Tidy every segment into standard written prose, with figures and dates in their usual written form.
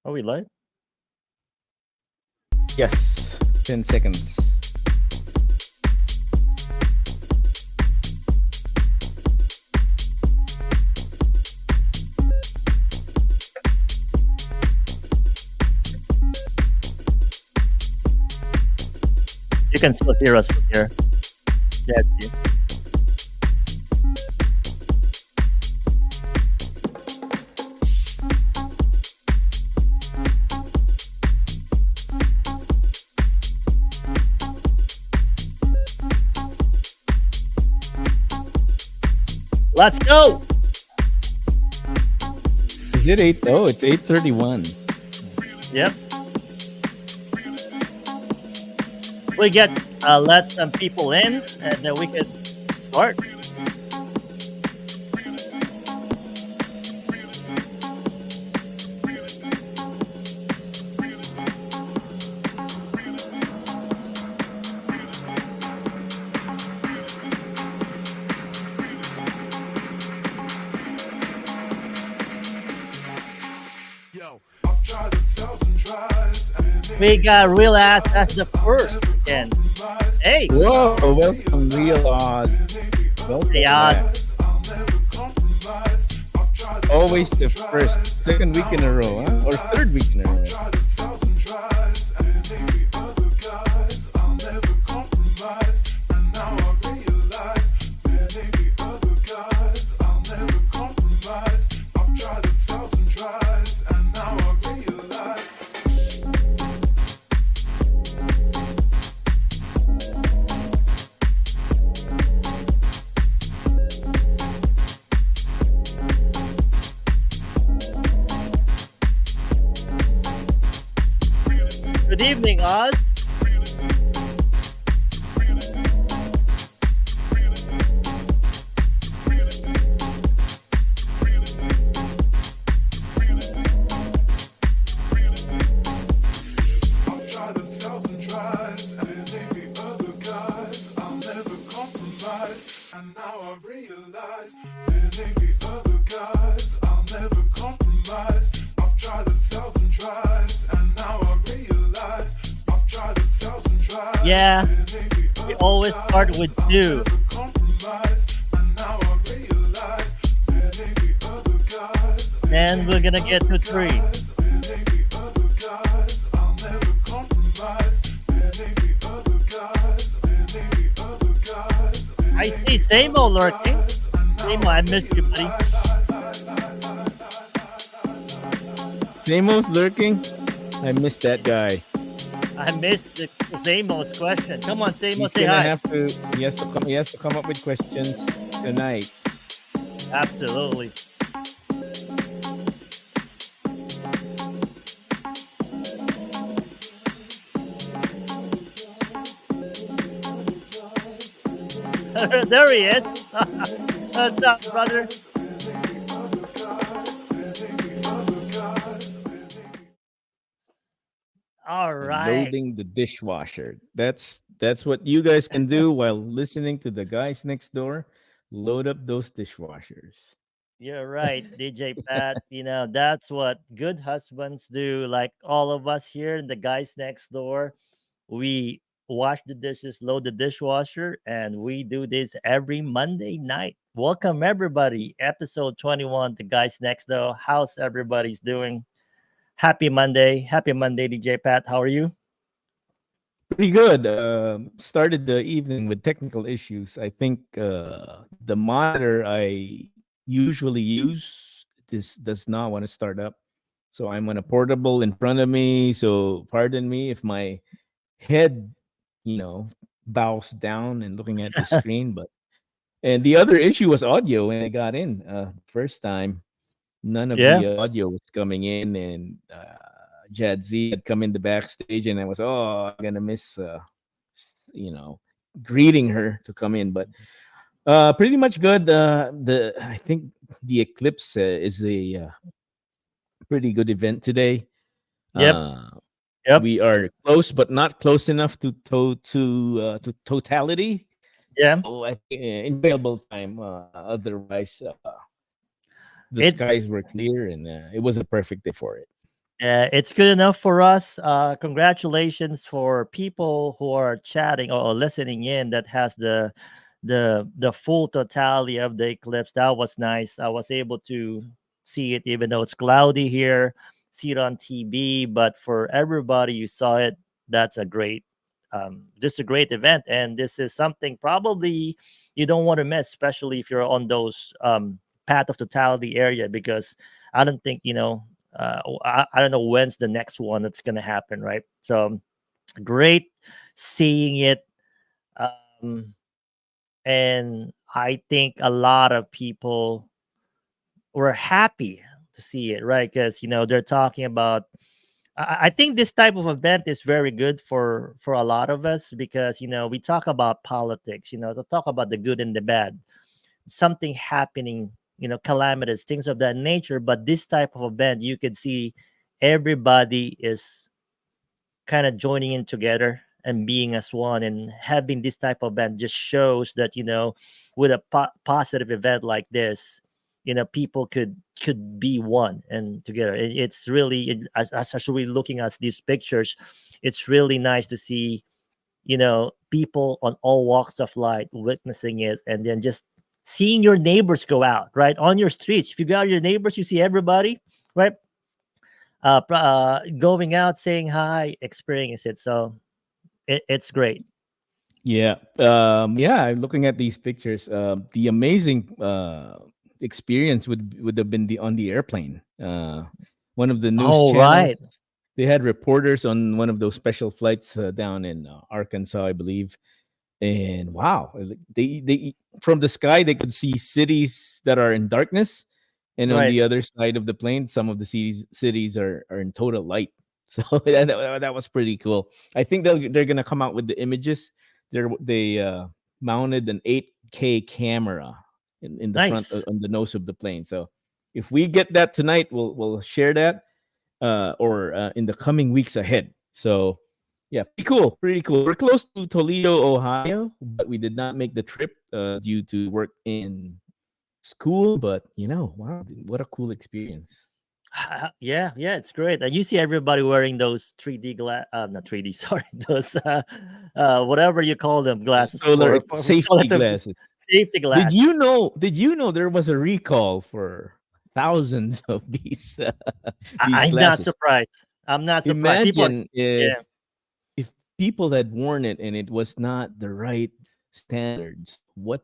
Are we live? Yes, 10 seconds. You can still hear us from here. That's you. Let's go. Is it 8? Oh, it's 8:31. Yep. We get let some people in, and then we can start. We got real ass as the first again. Hey, Whoa, welcome, Real Oz. Welcome yeah, back. Always the first, second week in a row, huh? Or third week in a row. good evening, Oz. Yeah, we always start with two. And we're gonna get to three. I see Samo lurking. Samo, I missed you, buddy. Samo's lurking. I missed that guy. I missed Samo's question. Come on, Samo, He's say gonna hi. have to. He has to come up with questions tonight. Absolutely. There he is. What's up, brother? All right. Loading the dishwasher. That's what you guys can do while listening to the guys next door. Load up those dishwashers. You're right, DJ Pat. That's what good husbands do. Like all of us here and the guys next door, we wash the dishes, load the dishwasher, and we do this every Monday night. Welcome, everybody. Episode 21, the guys next door. How's everybody's doing? Happy Monday. Happy Monday, DJ Pat. How are you? Pretty good. Started the evening with technical issues. I think the monitor I usually use this does not want to start up. So I'm on a portable in front of me. So pardon me if my head, you know, bows down and looking at the screen. But and the other issue was audio when I got in first time. None of Yeah. the audio was coming in, and Jadzia had come in the backstage, and I was I'm gonna miss you know greeting her to come in, but pretty much good. The I think the eclipse is a pretty good event today. Yep. Uh, Yep. we are close, but not close enough to totality. Yeah. So I think enjoyable time. Otherwise, the It's skies were clear, and it was a perfect day for it. It's good enough for us. Congratulations for people who are chatting or listening in that has the full totality of the eclipse. That was nice. I was able to see it even though it's cloudy here, see it on TV. But for everybody who saw it, that's a great, just a great event. And this is something probably you don't want to miss, especially if you're on those path of totality area, because I don't think I don't know when's the next one that's gonna happen, right? So great seeing it, um, and I think a lot of people were happy to see it, right? Because they're talking about. I think this type of event is very good for a lot of us because we talk about politics, to talk about the good and the bad, something happening, calamitous things of that nature. But this type of event, you could see everybody is kind of joining in together and being as one, and having this type of event just shows that with a positive event like this, people could be one and together. It's really as we're looking at these pictures, it's really nice to see people on all walks of life witnessing it, and then just seeing your neighbors go out right on your streets. If you go out your neighbors, you see everybody, right? Going out, saying hi, experiencing it. So it's great. Yeah. Yeah. I'm looking at these pictures. The amazing experience would have been the on the airplane. One of the news Oh, channels. right. They had reporters on one of those special flights down in Arkansas, I believe. And wow, like, they from the sky they could see cities that are in darkness, and on Right. the other side of the plane, some of the cities are in total light. So that was pretty cool. I think they're gonna come out with the images. They mounted an 8K camera in the front Nice. on the nose of the plane. So if we get that tonight, we'll share that or in the coming weeks ahead. So yeah, pretty cool, pretty cool. We're close to Toledo, Ohio, but we did not make the trip due to work in school. But wow, what a cool experience. Yeah, yeah, it's great. And you see everybody wearing those 3D glass, not 3D, sorry, those whatever you call them, glasses Solar for we call it safety the glasses. safety Did you glass. know? Did you know there was a recall for thousands of these these I'm not glasses? surprised. I'm not surprised. People are, Imagine yeah. if people had worn it and it was not the right standards. What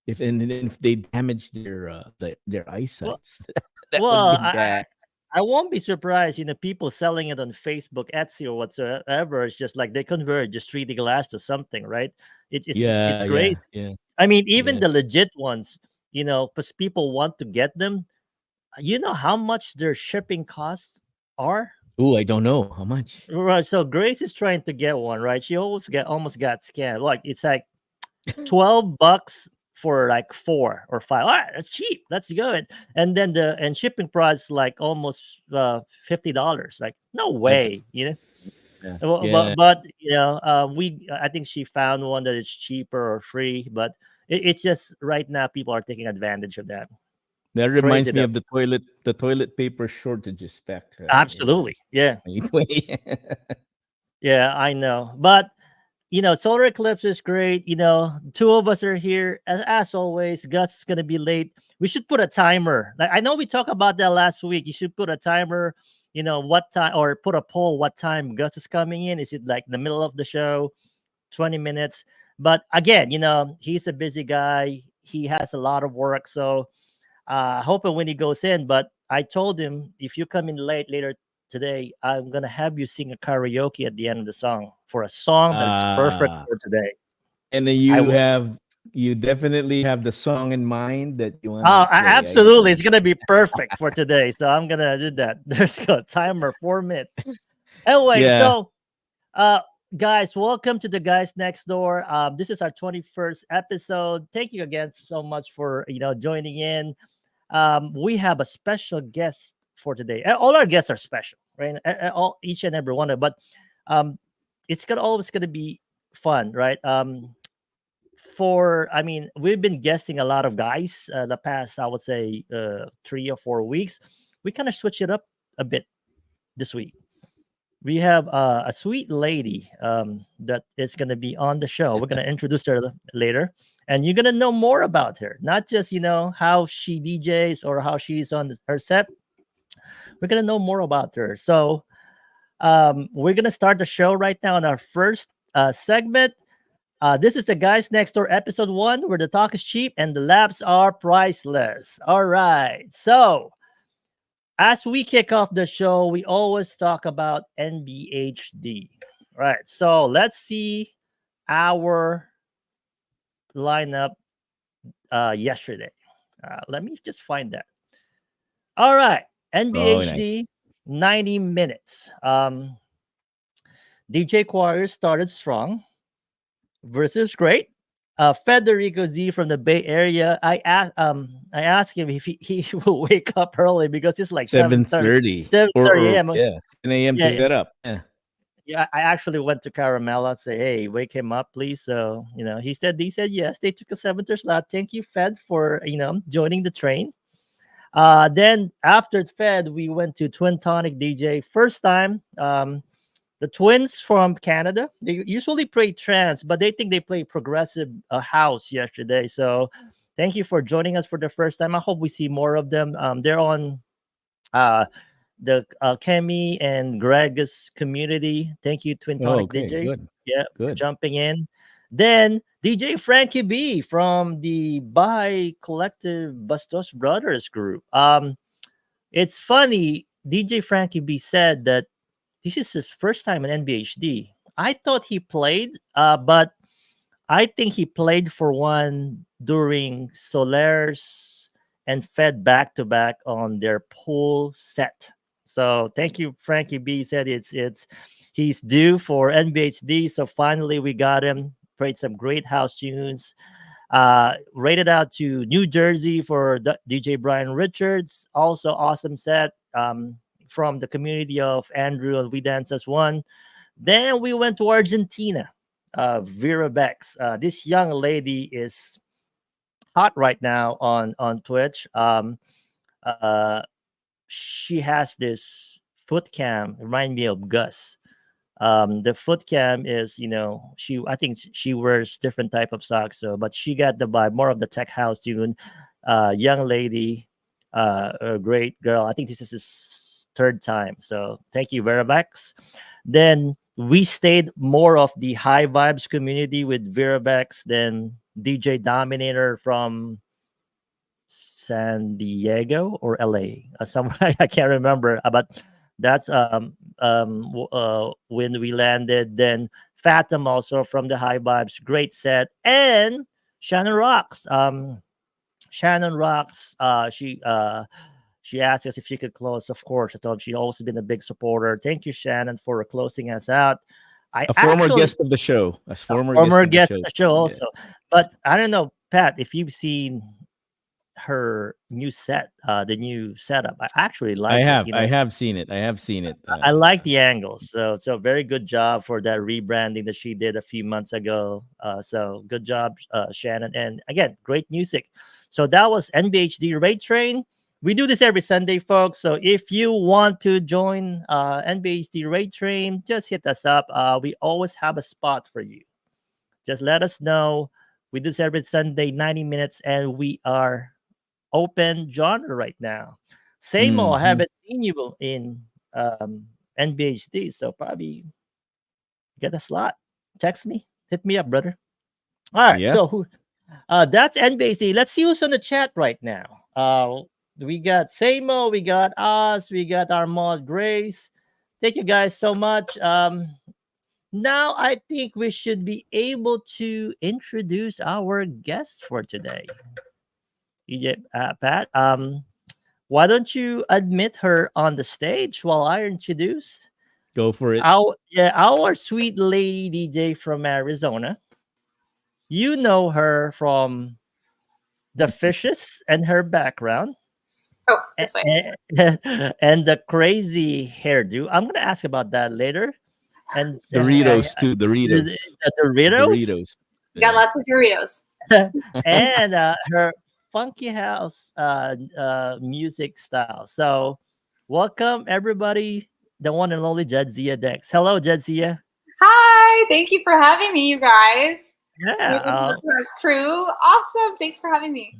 if and then if they damage their Well, eyesights? That would well, be bad. I won't be surprised. People selling it on Facebook, Etsy, or whatsoever. It's just like they convert just 3D glass to something, right? It's Yeah, great. yeah, yeah, I mean, even yeah. the legit ones, because people want to get them. You know how much their shipping costs are? Oh, I don't know how much. Right. So Grace is trying to get one, right? She almost got scammed. Like it's like $12 for like 4 or 5. All right, that's cheap. Let's go. And then the shipping price like almost $50. Like no That's way, you know. yeah, But yeah. we I think she found one that is cheaper or free, but it's just right now people are taking advantage of that. That Crazy reminds me though. of the toilet paper shortages back in Absolutely. Yeah. 2020. Yeah, I know. But solar eclipse is great. Two of us are here as always. Gus is gonna be late. We should put a timer. Like I know we talked about that last week. You should put a timer. What time, or put a poll. What time Gus is coming in? Is it like the middle of the show, 20 minutes? But again, he's a busy guy. He has a lot of work, so hoping when he goes in. But I told him if you come in later today, I'm gonna have you sing a karaoke at the end of the song for a song that is perfect Ah, for today. and then I will. you definitely have the song in mind that you want to play. I Absolutely, it's gonna be perfect for today. So I'm gonna do that. There's a timer, 4 minutes. Anyway, yeah. so uh guys, welcome to the guys next door. This is our 21st episode. Thank you again so much for joining in. We have a special guest for today. All our guests are special, right? All each and every one of them. But um, it's gonna always gonna be fun, right? I mean, we've been guesting a lot of guys the past, I would say, 3 or 4 weeks. We kind of switch it up a bit. this week. We have a sweet lady that is going to be on the show. We're going to introduce her later, and you're going to know more about her. Not just how she DJs or how she's on her set. We're going to know more about her. So we're going to start the show right now on our first segment. This is the Guys Next Door episode 1, where the talk is cheap and the laughs are priceless. All right. So as we kick off the show, we always talk about NBHD. Right. So let's see our lineup yesterday. Let me just find that. All right. Oh, nice. NBHD, 90 minutes. DJ Choir started strong. Versus great. Federico Z from the Bay Area. I asked him if he will wake up early because it's like 7:30, 7:30 7:30 or a.m. yeah, 10 a.m. to Yeah, get up. Yeah. yeah. I actually went to Caramella, say, hey, wake him up, please. So he said yes. They took a 7:30 slot. Thank you, Fed, for joining the train. Then after Fed, we went to Twin Tonic DJ. First time. The twins from Canada, they usually play trance, but they think they play progressive house yesterday. So thank you for joining us for the first time. I hope we see more of them. They're on uh, the Kemi and Greg's community. Thank you, Twin Oh, Tonic okay. DJ. Good. Yeah, for Good. jumping in. Then DJ Frankie B from the Baha'i Collective Bastos Brothers group. It's funny. DJ Frankie B said that this is his first time in NBHD. I thought he played, but I think he played for one during Solaires and Fed back to back on their pool set. So thank you, Frankie B. Said it's he's due for NBHD. So finally we got him. Played some great house tunes. Rated out to New Jersey for DJ Brian Richards. Also awesome set. From the community of Andrew and We Dance as One. Then we went to Argentina. Vera Bex. This young lady is hot right now on Twitch. Uh, she has this foot cam. Remind me of Gus. The foot cam is, she I think she wears different type of socks. So, but she got the vibe, more of the tech house tune. Young lady, a great girl. I think this is his third time. So thank you, Verabex. Then we stayed more of the high vibes community with Verabex than DJ Dominator from San Diego or LA, somewhere I can't remember. But that's when we landed. Then Fathom also from the High Vibes, great set, and Shannon Rocks. Shannon Rocks. She asked us if she could close. Of course, I told she's also been a big supporter. Thank you, Shannon, for closing us out. I A former actually guest of the show. A a former guest former of the guest show. of the show Yeah. also, but I don't know, Pat, if you've seen her new set, the new setup. I actually I like it. have. I have seen it. I have seen it. I like the angles. So very good job for that rebranding that she did a few months ago. So good job, Shannon. And again, great music. So that was NBHD Rate Train. We do this every Sunday, folks. So if you want to join NBHD Rate Train, just hit us up. We always have a spot for you. Just let us know. We do this every Sunday, 90 minutes, and we are open genre right now. Samo, I Mhm. haven't seen you in NBHD, so probably get a slot. Text me, hit me up, brother. All right, Yeah. so that's NBHD. Let's see who's on the chat right now. We got Samo, we got us, we got Armand Grace. Thank you guys so much. Now I think we should be able to introduce our guest for today. EJ, Pat. Why don't you admit her on the stage while I introduce Go for it. our sweet lady DJ from Arizona. You know her from the fishes and her background, Oh, this way. and the crazy hairdo. I'm gonna ask about that later. And Doritos too. Doritos. the The Doritos Doritos. Got Yeah. lots of Doritos. and her funky house music style. So, welcome everybody, the one and only Jadzia Dex. Hello, Jadzia. Hi, thank you for having me, you guys. Yeah. Meeting listeners crew. Awesome. Thanks for having me.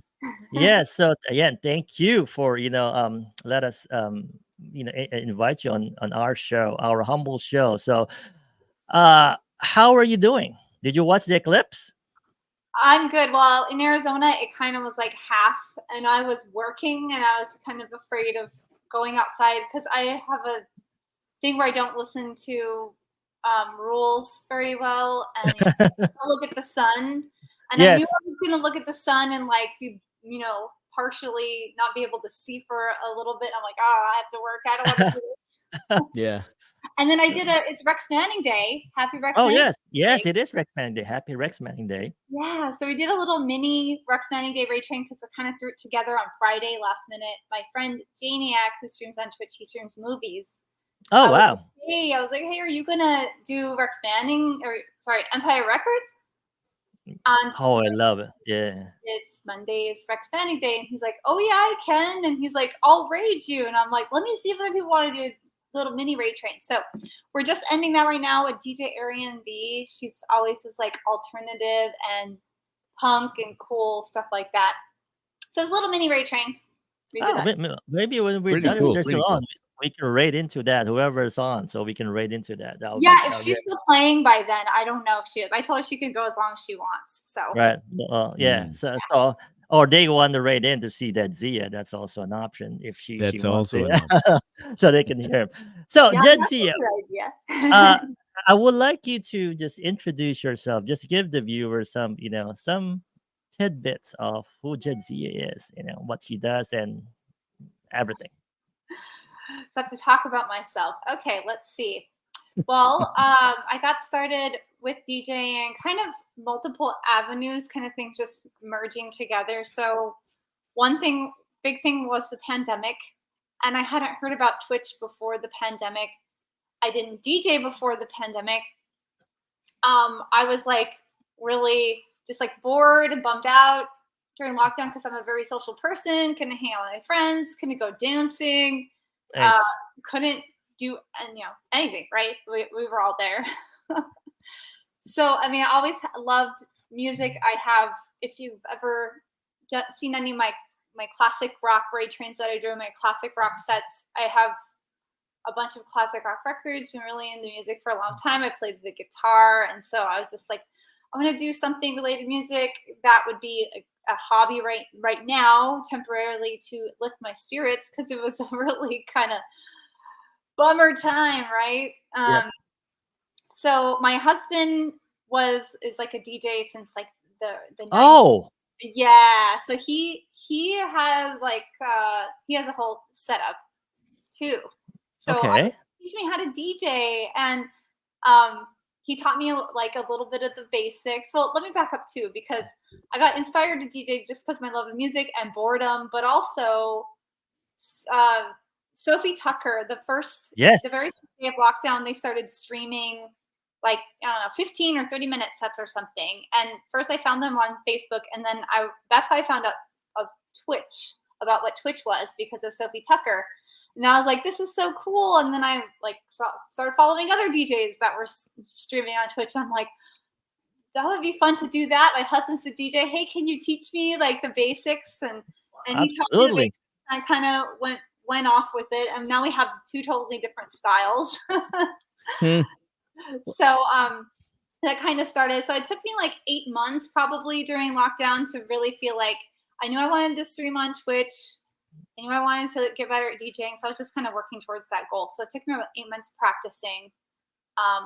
Yeah. So again, thank you for let us invite you on our show, our humble show. So, how are you doing? Did you watch the eclipse? I'm good. Well, in Arizona, it kind of was like half, and I was working, and I was kind of afraid of going outside because I have a thing where I don't listen to rules very well, and I look at the sun, and I knew Yes. I was going to look at the sun and like be, partially not be able to see for a little bit. I'm like, oh, I have to work. I don't want to do this. Yeah. And then it's Rex Manning Day. Happy Rex Oh Manning yes, yes, Day. it is Rex Manning Day. Happy Rex Manning Day. Yeah, so we did a little mini Rex Manning Day raid train because I kind of threw it together on Friday last minute. My friend Janiac, who streams on Twitch, he streams movies. Oh I was wow. like, hey, are you gonna do Rex Manning or sorry, Empire Records? On Oh, I love it. Yeah. it's Monday, it's Rex Manning Day, and he's like, oh yeah, I can, and he's like, I'll raid you, and I'm like, let me see if other people want to do a little mini raid train. So we're just ending that right now with DJ Arian V. She's always this like alternative and punk and cool stuff like that. So it's a little mini raid train. We did Oh, that. maybe when we're Pretty done, if cool. they're Pretty still cool. on, we can raid into that. Whoever's on, so we can raid into that. Yeah, if That'll be she's still playing by then, I don't know if she is. I told her she could go as long as she wants. So right. Yeah. Mm. So or they want to raid in to see that Zia. That's also an option if she That's wants also it, an option. so they can hear him. So yeah, that's Jadzia, a good uh, idea. I would like you to just introduce yourself. Just give the viewers some tidbits of who Jadzia is. What she does and everything. So I have to talk about myself. Okay, let's see. Well, I got started with DJing, kind of multiple avenues, kind of things just merging together. So big thing was the pandemic, and I hadn't heard about Twitch before the pandemic. I didn't DJ before the pandemic. I was like really just like bored and bummed out during lockdown because I'm a very social person. Couldn't hang out with my friends. Couldn't go dancing. Uh, Nice. couldn't do anything. Right? We were all there. So I mean, I always loved music. I have, if you've ever seen any of my classic rock raid trains that I do, my classic rock sets, I have a bunch of classic rock records, been really into music for a long time. I played the guitar, and so I was just like, I'm gonna do something related to music that would be a hobby right now, temporarily to lift my spirits because it was a really kind of bummer time, right? Yep. So my husband is like a DJ since like the 90s. Oh, Yeah, so he has like he has a whole setup too. So okay. he teach me how to DJ, and um, he taught me like a little bit of the basics. Well, let me back up too, because I got inspired to DJ just because my love of music and boredom, but also uh, Sophie Tucker. Yes. The very first day of lockdown, they started streaming like I don't know, 15 or 30-minute sets or something. And first, I found them on Facebook, and then that's how I found out of Twitch, about what Twitch was, because of Sophie Tucker. And I was like, this is so cool. And then I like started following other DJs that were streaming on Twitch. And I'm like, that would be fun to do that. My husband's the DJ. Hey, can you teach me like the basics? And he taught me the Absolutely. basics. I kind of went off with it. And now we have two totally different styles. Hmm. So that kind of started. So it took me like 8 months probably during lockdown to really feel like I knew I wanted to stream on Twitch. I knew I wanted to get better at DJing. So I was just kind of working towards that goal. So it took me about 8 months practicing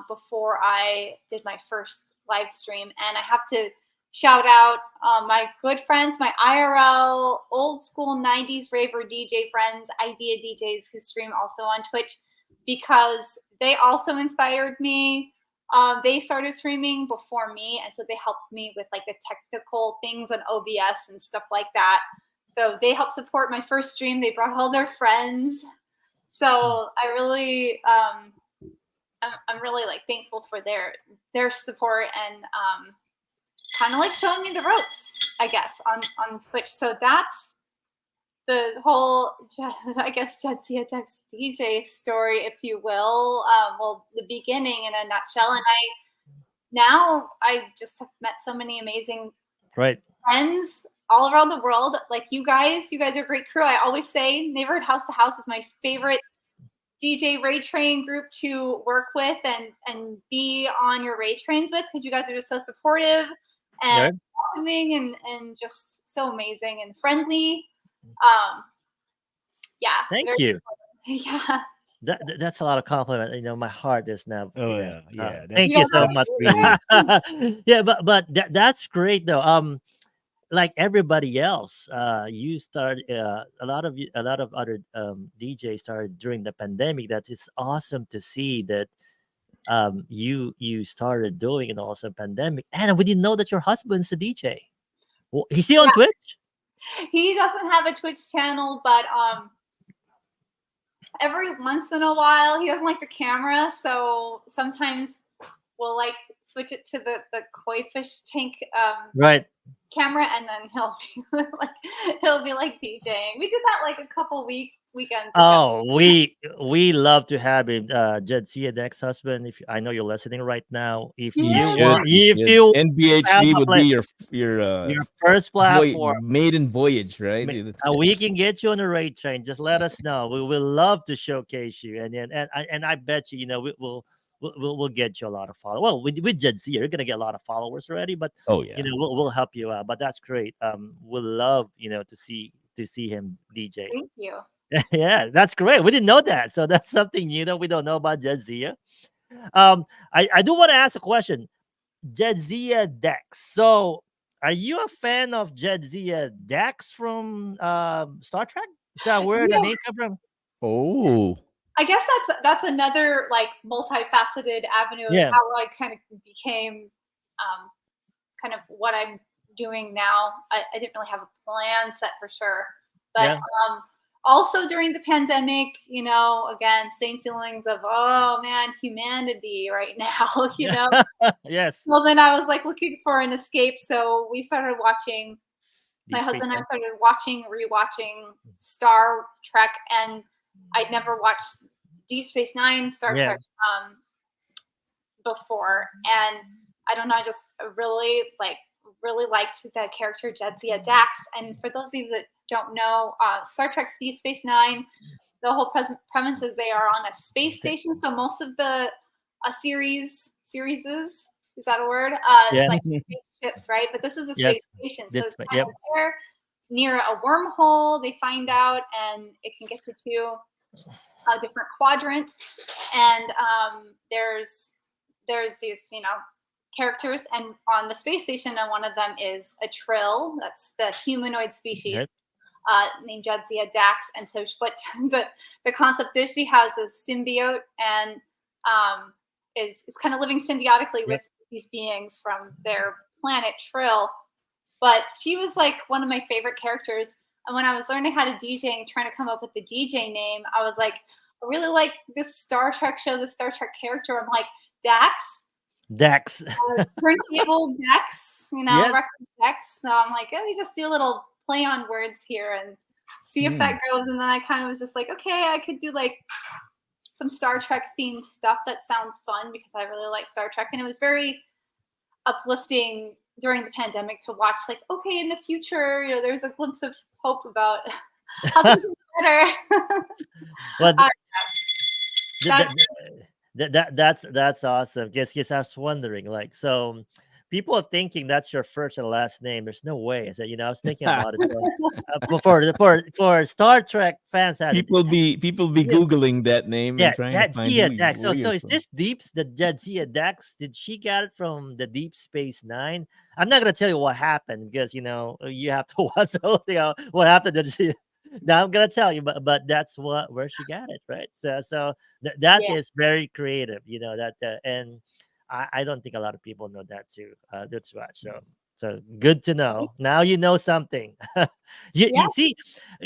before I did my first live stream. And I have to shout out my good friends, my IRL, old school 90s raver DJ friends, idea DJs who stream also on Twitch, because they also inspired me. They started streaming before me, and so they helped me with like the technical things on OBS and stuff like that. So they helped support my first stream. They brought all their friends. So I really, I'm really like thankful for their support and kind of like showing me the ropes, I guess, on Twitch. So that's the whole, I guess, Jadzia Dex DJ story, if you will. Well, the beginning in a nutshell. And now I just have met so many amazing Right. friends all around the world. Like you guys are a great crew. I always say Neighborhood House to House is my favorite DJ raid train group to work with and be on your raid trains with, because you guys are just so supportive and Right. welcoming and just so amazing and friendly. Um, yeah, Thank very you. supportive. Yeah. That's a lot of compliment. My heart is now. Oh yeah, yeah. Thank Yeah, you That's so that's much. that's great. really Yeah, but that's great though. Like everybody else, you start a lot of other DJs started during the pandemic. That is awesome to see that you started doing an awesome pandemic, and we didn't know that your husband's a DJ. Well, he's still on Yeah, Twitch. he doesn't have a Twitch channel, but every once in a while he doesn't like the camera, so sometimes we'll like switch it to the koi fish tank Right. camera, and then he'll be like DJing. We did that like a couple weekends ago. Oh, we love to have him, Jadzia, the ex-husband. If I know you're listening right now, you Yeah. if should. you have NBHD a would be play, your your first voy platform, maiden voyage, right? we can get you on a rate train. Just let us know. We will love to showcase you, and I bet you, we'll get you a lot of followers. Well, with Jadzia, you're gonna get a lot of followers already, but Oh yeah. we'll help you out. But that's great. We'll love to see him DJ. Thank you. Yeah, that's great. We didn't know that. So that's something new that we don't know about Jadzia. I do want to ask a question. Jadzia Dex. So are you a fan of Jadzia Dex from Star Trek? Is that where the Yeah, name come from? Oh. I guess that's another like multifaceted avenue of Yeah. how I kind of became um, kind of what I'm doing now. I didn't really have a plan set for sure, but Yeah. also during the pandemic, again, same feelings of, oh man, humanity right now, Yes. Well, then I was like looking for an escape, so we started watching. My Deep Space husband and I Nine. started rewatching Star Trek, and I'd never watched Deep Space Nine, Star Yeah. Trek before, and I don't know, I just really liked the character Jadzia Dax. And for those of you that don't know, Star Trek Deep Space Nine, the whole premise is they are on a space Okay. station. So most of the series is that a word? It's Yeah. like spaceships, right? But this is a Yes. space station, so This. it's kind Yep. of there near a wormhole. They find out, and it can get you to different quadrants. And there's these characters, and on the space station, and one of them is a trill. That's the humanoid Right. species named Jadzia Dax. And so what the concept is, she has a symbiote and is kind of living symbiotically with Yep. these beings from their planet Trill. But she was like one of my favorite characters. And when I was learning how to DJ and trying to come up with the DJ name, I was like, I really like this Star Trek show, this Star Trek character. I'm like, Dax, Dax. turntable Dex, Yes. record Dex. So I'm like, let me just do a little play on words here and see if Hmm. that goes. And then I kind of was just like, okay, I could do like some Star Trek themed stuff that sounds fun, because I really like Star Trek. And it was very uplifting during the pandemic to watch, like, okay, in the future, there's a glimpse of hope about how things get better. Well, uh, th- that's that's awesome. Guess I was wondering, like, so people are thinking that's your first and last name. There's no way. I said, I was thinking about it. So, for Star Trek fans out there, People be yeah, googling that name yeah, and trying to find Jadzia Dax. where So you're is from. this Deeps the Jadzia Dax? Did she get it from the Deep Space Nine? I'm not gonna tell you what happened, because you have to watch the whole thing out. What happened to she? Now I'm gonna tell you, but that's where she got it, right? So that yeah, is very creative, and I don't think a lot of people know that too. That's right. So good to know. Now you know something. yeah, You see,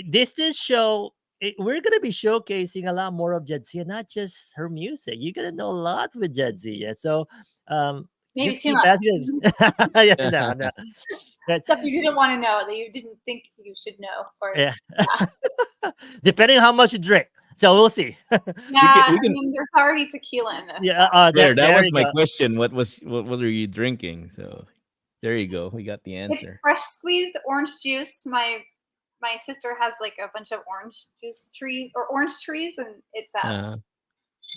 this show, we're gonna be showcasing a lot more of Jadzia, not just her music. You're gonna know a lot with Jadzia. So maybe just too keep much. asking us. Yeah, no, no. Stuff you didn't want to know that you didn't think you should know. Or yeah. yeah, Depending on how much you drink. So we'll see. yeah. We I can. mean, there's already tequila in this. So. Yeah. That There was you my go. question. What were you drinking? So there you go. We got the It's answer. fresh squeezed orange juice. My sister has like a bunch of orange juice trees or orange trees, and it's Uh,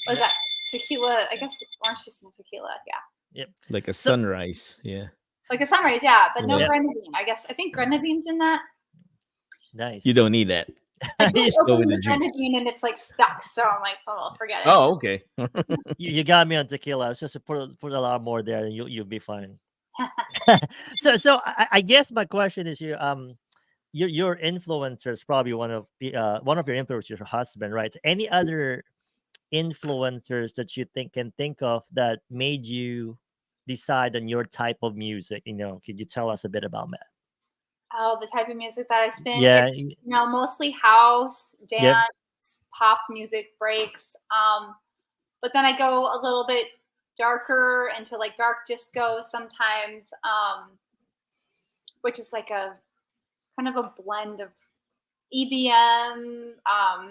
what is that? Tequila. I guess orange juice and tequila. Yeah, Yep. like a So sunrise. Yeah. like a sunrise. Yeah, but no Yeah. yeah. grenadine. I think grenadine's in that. You Nice. don't need that. I tried Just go with opening the the juice. grenadine and it's like stuck. So I'm like, oh, forget it. Oh, okay. You got me on tequila. I was just put a lot more there, and you'll be fine. So I guess my question is your influencer is probably one of your influencers, your husband, right? So any other influencers that you can think of that made you decide on your type of music? Could you tell us a bit about that? Oh, the type of music that I spin, Yeah. it's mostly house, Yep. dance, pop music, breaks. But then I go a little bit darker into like dark disco sometimes, which is like a kind of a blend of EBM, kind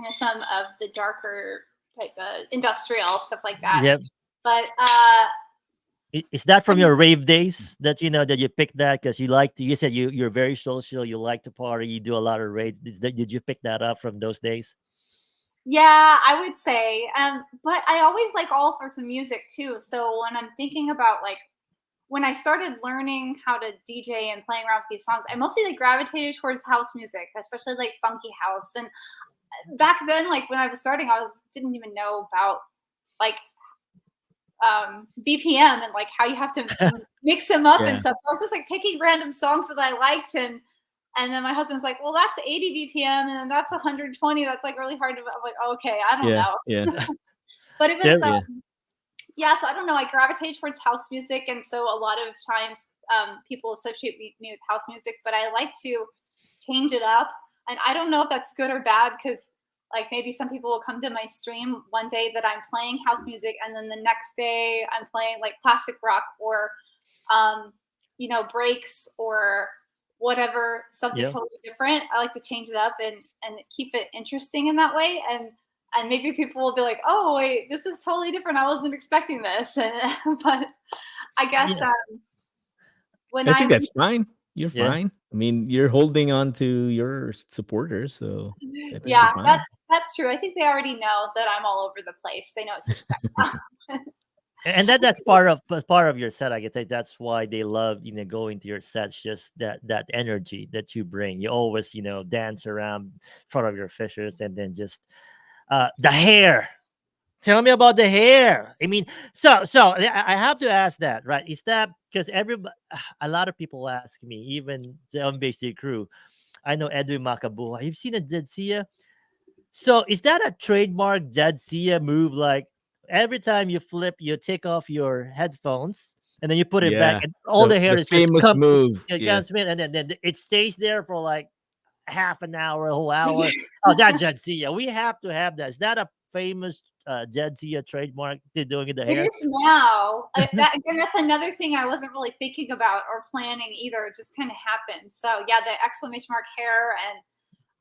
of some of the darker type of industrial stuff like that. Yep. But Is that from your rave days that that you picked that because you said you're very social, you like to party, you do a lot of raves. Did you pick that up from those days? yeah, I would say. But I always like all sorts of music too. So when I'm thinking about like when I started learning how to DJ and playing around with these songs, I mostly like gravitated towards house music, especially like funky house. And back then, like when I was starting, didn't even know about like BPM and like how you have to mix them up and Yeah. stuff. So I was just like picking random songs that I liked, and then my husband's like, "Well, that's 80 BPM, and then that's 120. That's like really hard to." I'm like, "Okay, I don't Yeah. know." Yeah. But it was Yep. Yeah. yeah. So I don't know. I gravitate towards house music, and so a lot of times people associate me with house music, but I like to change it up, and I don't know if that's good or bad because like maybe some people will come to my stream one day that I'm playing house music, and then the next day I'm playing like classic rock or um, breaks or whatever, something Yeah. totally different. I like to change it up and keep it interesting in that way. And maybe people will be like, "Oh, wait, this is totally different. I wasn't expecting this." But I guess Yeah. when I I think that's fine. You're Yeah. fine. I mean, you're holding on to your supporters, so I think you're yeah, fine. that's true. I think they already know that I'm all over the place. They know what to expect. And that's part of your set. I can think that's why they love going to your sets. Just that energy that you bring. You always dance around in front of your fishers, and then just the hair. Tell me about the hair. I mean, so I have to ask that, right? Is that because everybody, a lot of people ask me, even the MBC crew. I know Edwin Makabuha. You've seen a Jadzia. So is that a trademark Jadzia move? Like every time you flip, you take off your headphones and then you put it back, Yeah. and all The the hair the is just famous come, move. it Yeah. comes in, and then it stays there for like half an hour, a whole hour. Oh, that Jadzia. We have to have that. Is that a famous Jadzia trademark? They're doing in the It hair. is now. Again, that's another thing I wasn't really thinking about or planning either. It just kind of happened. So yeah, the exclamation mark hair, and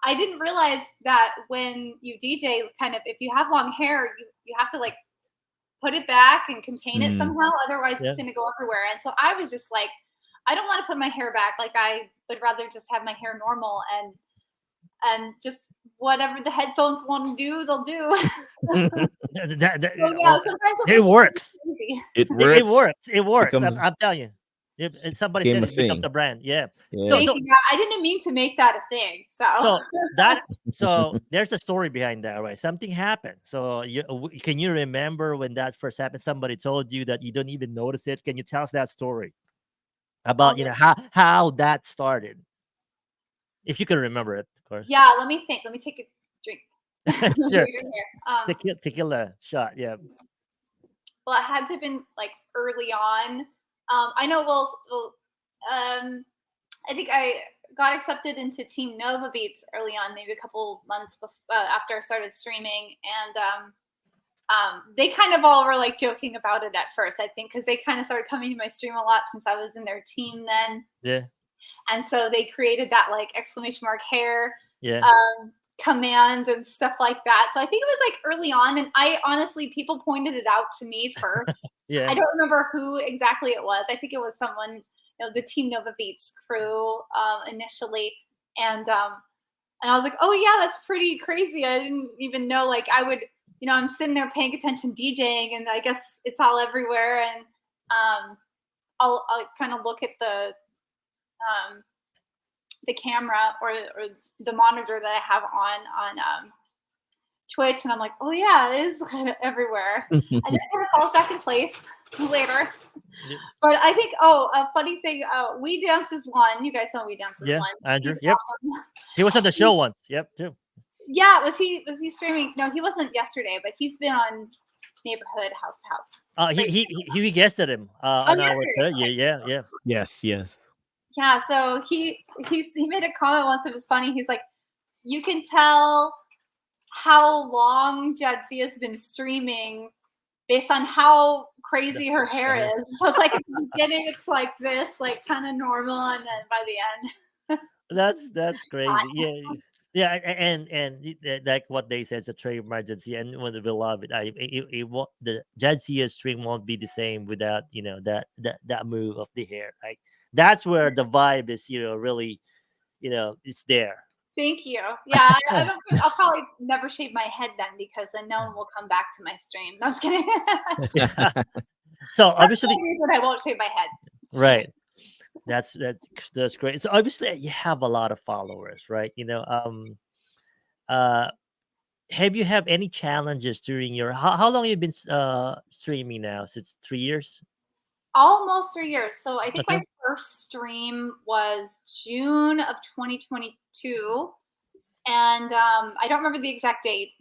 I didn't realize that when you DJ, kind of if you have long hair, you have to like put it back and contain it Mm. somehow. Otherwise, Yeah. it's going to go everywhere. And so I was just like, I don't want to put my hair back. Like I would rather just have my hair normal and just whatever the headphones want to do, they'll do. So yeah, Well, sometimes it it looks works. crazy. It It works. works. It works. Becomes I'm telling you. If somebody became said a it becomes thing. a brand. Yeah. So Yeah. Thank so you. Yeah, I didn't mean to make that a thing. So so that so there's a story behind that, right? Something happened. So can you remember when that first happened? Somebody told you that you don't even notice it. Can you tell us that story oh, about how that started, if you can remember it, of course. yeah, let me think. Let me take a drink. Sure. Here. Tequila shot. Yeah. Well, it had to have been like early on. I know. I think I got accepted into Team Nova Beats early on, maybe a couple months after I started streaming, and they kind of all were like joking about it at first, I think, because they kind of started coming to my stream a lot since I was in their team then. Yeah. And so they created that like exclamation mark hair Yeah. command and stuff like that. So I think it was like early on. And I honestly, people pointed it out to me first. Yeah. I don't remember who exactly it was. I think it was someone, the Team Nova Beats crew initially. And I was like, oh yeah, that's pretty crazy. I didn't even know. Like I would, I'm sitting there paying attention DJing, and I guess it's all everywhere. And I'll kind of look at the camera or the monitor that I have on Twitch, and I'm like, oh yeah, it is kind of everywhere. And then it kind of falls back in place later. Yeah. But I think, a funny thing, We Dance is one. You guys know We Dance is Yeah. one. Andrew. He's Yep. awesome. He was on the show once. Yep. Too. Yeah, was he streaming? No, he wasn't yesterday, but he's been on Neighborhood House to House. He guested him on our yesterday. yeah. Yes. Yeah, so he made a comment once. It was funny. He's like, you can tell how long Jadzia's been streaming based on how crazy her hair is. So it's like at the beginning, it's like this, like kind of normal, and then by the end, That's crazy. Yeah, and like what they said, it's a trademark Jadzia, and when we love it, the Jadzia stream won't be the same without that move of the hair. Like that's where the vibe is, really, it's there. Thank you. Yeah, I'll probably never shave my head then, because then no one will come back to my stream. No, I was kidding. So That's obviously, the reason I won't shave my head. right. That's great. So obviously, you have a lot of followers, right? Have you have any challenges during your how long you been streaming now? Since 3 years? Almost 3 years. So I think my Okay. first stream was June of 2022. And I don't remember the exact date,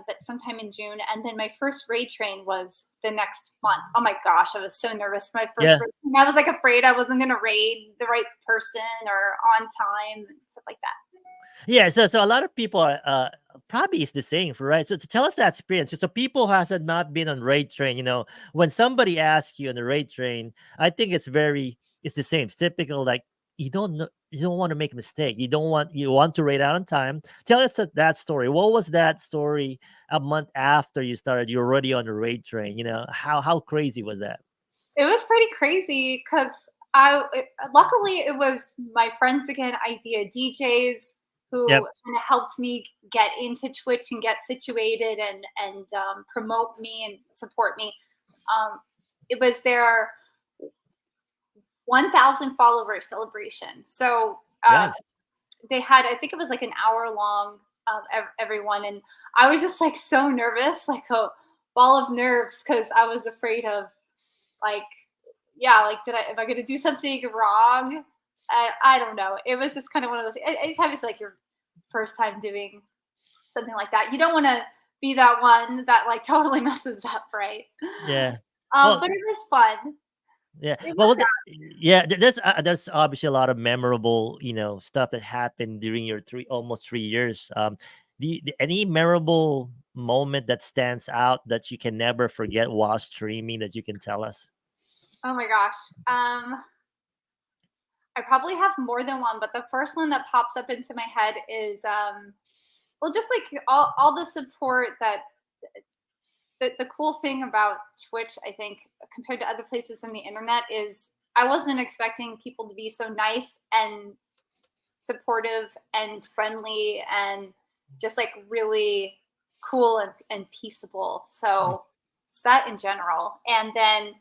but sometime in June. And then my first raid train was the next month. Oh my gosh, I was so nervous. My first Yeah. raid train, I was like afraid I wasn't going to raid the right person or on time and stuff like that. Yeah, so a lot of people are probably it's the same, right? So to tell us that experience, so people who has not been on raid train, when somebody asks you on the raid train, I think it's the same. It's typical, like you don't know, you don't want to make a mistake. You want to raid out on time. Tell us that story. What was that story a month after you started? You're already on the raid train. How crazy was that? It was pretty crazy because luckily it was my friends again, Idea DJs, who Yep. kind of helped me get into Twitch and get situated and promote me and support me. It was their 1,000 follower celebration. So Nice. they had, I think it was like an hour long, everyone, and I was just like so nervous, like a ball of nerves, because I was afraid of like, like am I gonna do something wrong? I don't know. It was just kind of one of those. Anytime it's like your first time doing something like that, you don't want to be that one that like totally messes up, right? Yeah. Well, But it was fun. yeah. It Well, worked out. there's obviously a lot of memorable, stuff that happened during your almost 3 years. Any memorable moment that stands out that you can never forget while streaming that you can tell us? Oh my gosh. I probably have more than one, but the first one that pops up into my head is just like all the support that the cool thing about Twitch, I think, compared to other places in the internet, is I wasn't expecting people to be so nice and supportive and friendly and just like really cool and peaceable. So just that in general. And then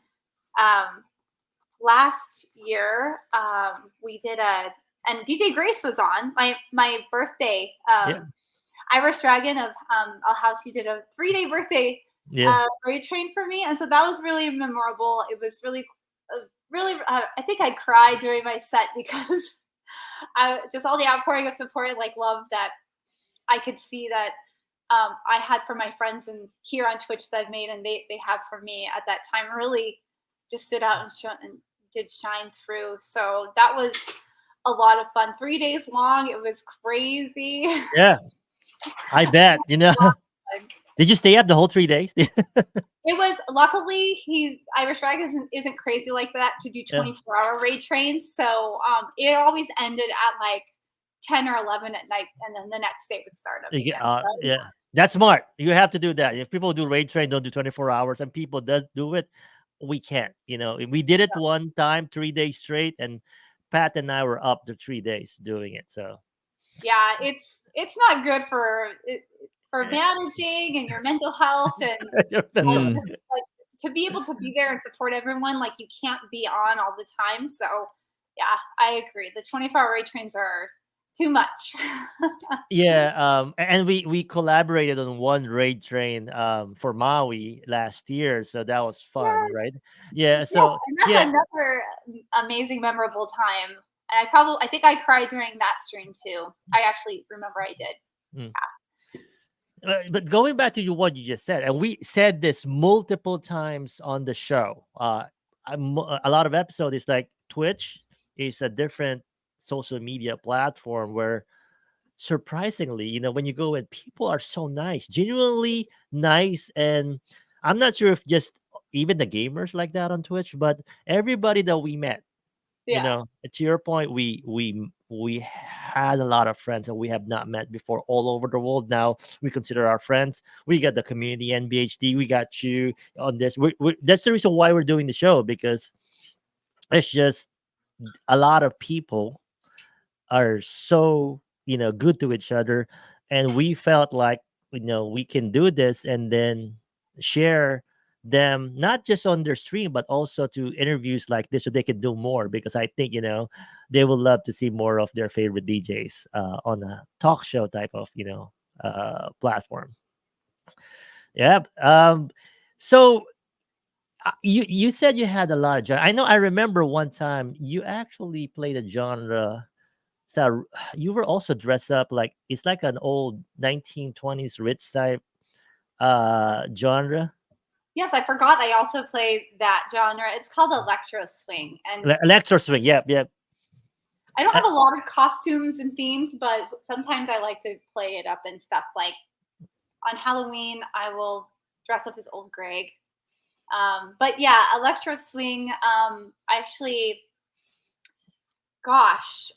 last year we did and DJ Grace was on my birthday. Irish Dragon of I'll House, you did a 3-day birthday raid train for me, and so that was really memorable. It was really I think I cried during my set because I just all the outpouring of support and like love that I could see that I had for my friends and here on Twitch that I've made, and they have for me at that time, really just stood out and did shine through. So that was a lot of fun. 3 days long. It was crazy. Yeah, I bet. Did you stay up the whole 3 days? It was luckily Irish Rag isn't crazy like that to do Yeah. 24-hour raid trains. So it always ended at like 10 or 11 at night, and then the next day would start up again. So, Yeah, that's smart. You have to do that. If people do raid train, don't do 24 hours, and people does do it, we can't. We did it one time, 3 days straight, and Pat and I were up the 3 days doing it. So yeah, it's not good for managing and your mental health, and Your like mental- Mm. just like to be able to be there and support everyone. Like you can't be on all the time. So yeah, I agree. The 24-hour raid trains are too much. yeah, and we collaborated on one raid train for Maui last year, so that was fun, Yes, right? Yeah, yes, so and that's yeah. another amazing, memorable time. And I think I cried during that stream too. I actually remember I did. Mm. But going back to what you just said, and we said this multiple times on the show. A lot of episodes is like Twitch is a different social media platform where surprisingly, when you go in, people are so nice, genuinely nice, and I'm not sure if just even the gamers like that on Twitch, but everybody that we met, Yeah. to your point, we had a lot of friends that we have not met before all over the world. Now we consider our friends. We got the community NBHD. We got you on this. That's the reason why we're doing the show, because it's just a lot of people are so good to each other, and we felt like we can do this and then share them not just on their stream but also to interviews like this so they can do more, because I think they would love to see more of their favorite DJs on a talk show type of platform. Yeah. So you said you had a lot of genre. I remember one time you actually played a genre. So you were also dressed up like it's like an old 1920s rich type genre. Yes, I forgot I also played that genre. It's called electro swing, and Electro swing. Yep, yep. I don't Uh, have a lot of costumes and themes, but sometimes I like to play it up and stuff. Like on Halloween, I will dress up as old Greg. But yeah, electro swing. I actually, gosh,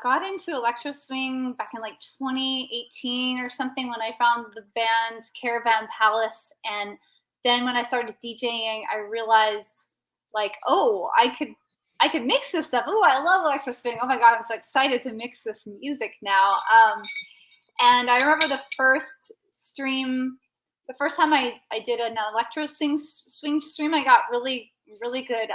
got into electro swing back in like 2018 or something when I found the band Caravan Palace, and then when I started DJing, I realized like, oh, I could mix this stuff. Oh, I love electro swing. Oh my god, I'm so excited to mix this music now. And I remember the first time I did an electro swing stream, I got really, really good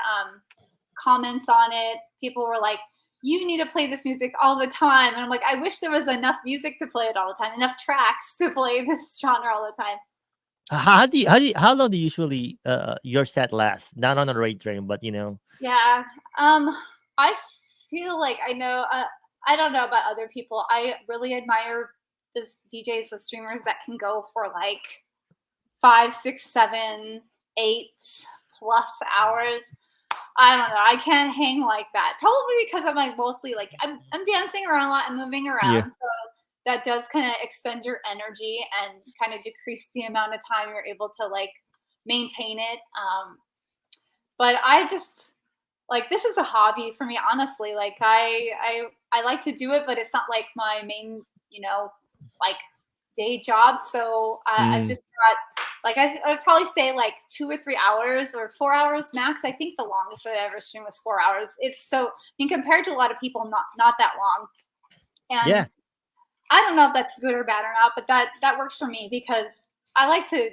comments on it. People were like, you need to play this music all the time. And I'm like, I wish there was enough music to play it all the time, enough tracks to play this genre all the time. how long do you usually your set last? Not on a raid train, but Yeah. I feel like I don't know about other people. I really admire those DJs, the streamers that can go for like 5, 6, 7, 8 plus hours. I don't know. I can't hang like that. Probably because I'm like mostly like I'm dancing around a lot and moving Yeah. around. So that does kind of expend your energy and kind of decrease the amount of time you're able to like maintain it. But I just like this is a hobby for me, honestly. Like I like to do it, but it's not like my main, like day job. So I've Mm. just got like I'd probably say like 2 or 3 hours or 4 hours max. I think the longest I ever streamed was 4 hours. It's so I mean compared to a lot of people, not that long. yeah. And I don't know if that's good or bad or not, but that works for me because I like to.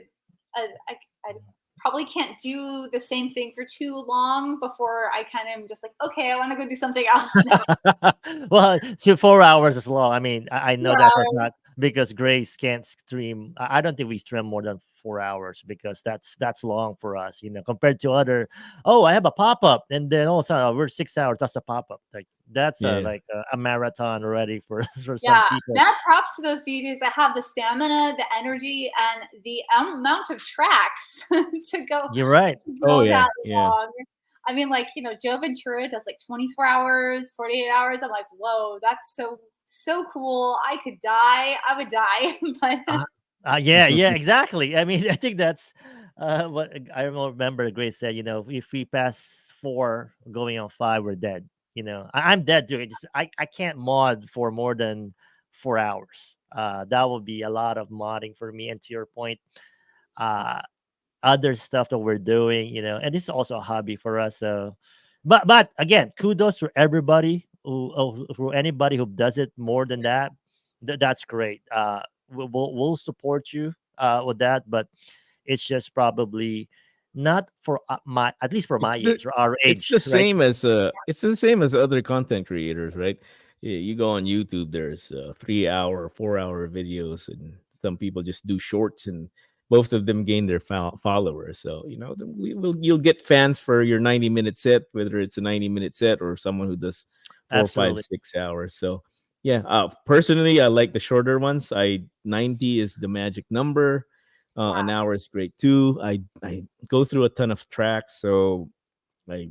I probably can't do the same thing for too long before I kind of am just like, okay, I want to go do something else now. Well, 4 hours is long. I mean, I know that for a 4 hours. fact because Grace can't stream. I don't think we stream more than 4 hours because that's long for us, compared to other. Oh, I have a pop up, and then all of a sudden, we're 6 hours. That's a pop up. Like that's Yeah. like a marathon already for for some Yeah, people. mad props to those DJs that have the stamina, the energy, and the amount of tracks to go You're right. to Oh go yeah. that Yeah. long. I mean, like Joe Ventura does like 24 hours, 48 hours. I'm like, whoa, that's so cool. I could die. I would die, but Uh, Yeah, exactly. I mean, I think that's what I remember. Grace said, if we pass 4 going on 5, we're dead. I'm dead too. I can't mod for more than 4 hours. That would be a lot of modding for me. And to your point, uh, other stuff that we're doing, and this is also a hobby for us. So, but again, kudos to everybody for anybody who does it more than that. That's great. We'll support you with that, but it's just probably not for my, at least for my It's the age or our it's the age, right? same as it's the same as other content creators, right? You go on YouTube, there's 3 hour, 4 hour videos, and some people just do shorts, and both of them gain their followers. So you'll get fans for your 90-minute set, whether it's a 90-minute set or someone who does 4, 5, Absolutely. 6 hours. So yeah, personally, I like the shorter ones. 90 is the magic number. An Wow. hour is great too. I go through a ton of tracks, so I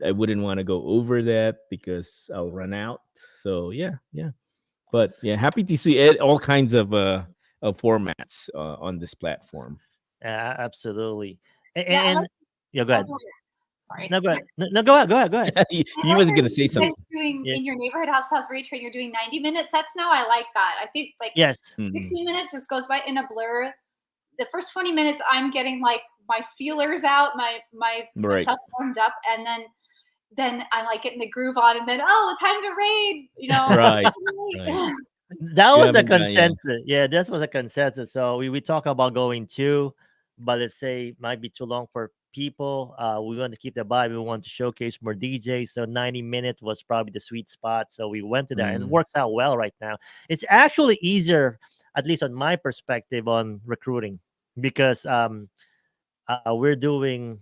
I wouldn't want to go over that because I'll run out. So yeah, yeah. But yeah, happy to see all kinds of formats on this platform. Absolutely. And, Yeah, I and like. yeah, go Oh, ahead. go ahead. Sorry. No, go ahead. No, go ahead. Go ahead. Go ahead. Yeah, you, I you like was that gonna say you guys something. doing Yeah. in your neighborhood house Ray Train. You're doing 90-minute sets now. I like that. I think like Yes. Mhm. 16 minutes just goes by in a blur. The first 20 minutes, I'm getting like my feelers out, my Right, myself warmed up, and then I'm like getting the groove on, and then time to raid. right, right. That You was a haven't done, yeah. consensus. Yeah, this was a consensus. So we talk about going 2, but let's say might be too long for people. We want to keep the vibe. We want to showcase more DJs. So 90 minutes was probably the sweet spot. So we went to that, and it Mm, works out well right now. It's actually easier, at least on my perspective, on recruiting because we're doing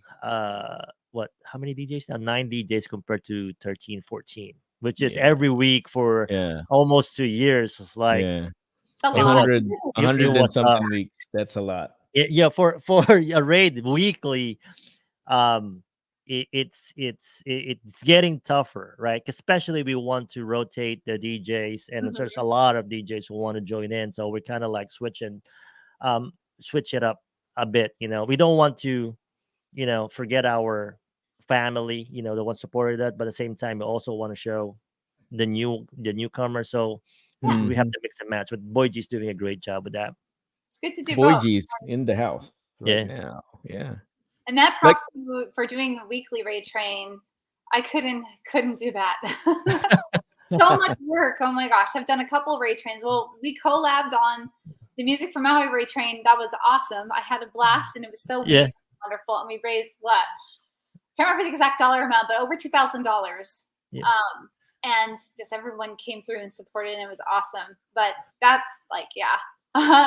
what? How many DJs now? 9 DJs compared to 13, 14, which is yeah, every week for yeah, almost 2 years. It's like yeah. a A it lot. was hundred, a it hundred and was tough. something weeks. That's a lot. Yeah, for a raid weekly, um, it's getting tougher, right? Especially we want to rotate the DJs, and there's a Mhm. lot of DJs who want to join in, so we're kind of like um, switch it up a bit. We don't want to forget our family, the one supported that, but at the same time, we also want to show the newcomer. So Yeah, we have Hmm. to mix and match. But Boy G's doing a great job with that. it's good to do Boy both. G's in the house right Yeah. now. Yeah, And that like props to you for doing the weekly raid train. I couldn't do that. So much work. Oh my gosh. I've done a couple raid trains. Well, we collabed on the music from Maui Raid Train. That was awesome. I had a blast and it was so Yeah. amazing, wonderful. And we raised what? Can't remember the exact dollar amount, but over $2,000. Yeah. And just everyone came through and supported, and it was awesome. But that's like, yeah,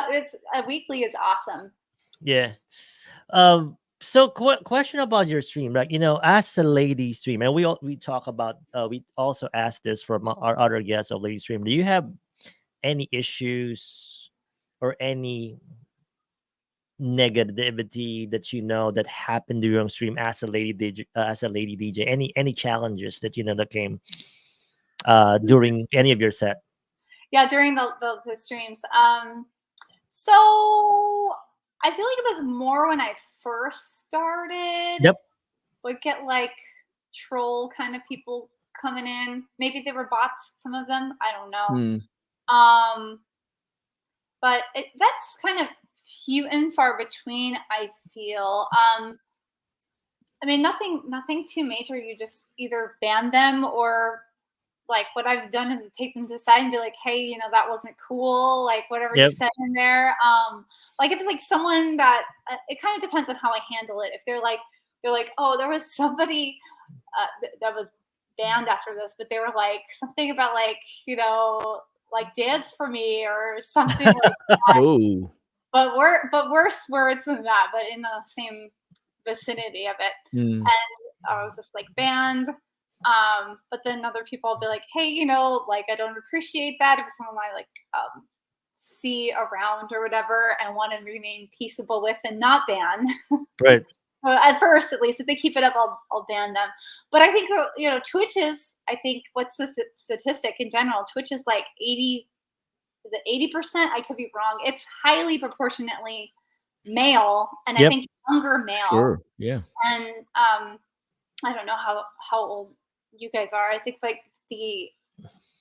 it's a weekly is awesome. Yeah. So question about your stream, like as a lady stream, and we talk about we also asked this from our other guests of lady stream. Do you have any issues or any negativity that that happened during stream as a lady DJ, any challenges that that came during any of your set? Yeah, during the streams. So I feel like it was more when I first started. Yep. Would get like troll kind of people coming in. Maybe they were bots, some of them. I don't know. mm, Um, but that's kind of few and far between. I feel. I mean, nothing too major. You just either ban them or like what I've done is take them to the side and be like, hey, that wasn't cool. Like whatever you Yep. said in there. Like if it's like someone that it kind of depends on how I handle it. If they're like, oh, there was somebody that was banned after this, but they were like something about like, like dance for me or something like that. oh, But worse words than that, but in the same vicinity of it. mm, And I was just like banned. But then other people will be like, hey, like I don't appreciate that if it's someone I like see around or whatever and want to remain peaceable with and not ban. Right. Well, at first, at least, if they keep it up, I'll ban them. But I think Twitch is. I think what's the statistic in general? Twitch is like 80 is it 80%? I could be wrong. It's highly proportionately male, and I Yep. think younger male. Sure. Yeah. And I don't know how old you guys are. I think like the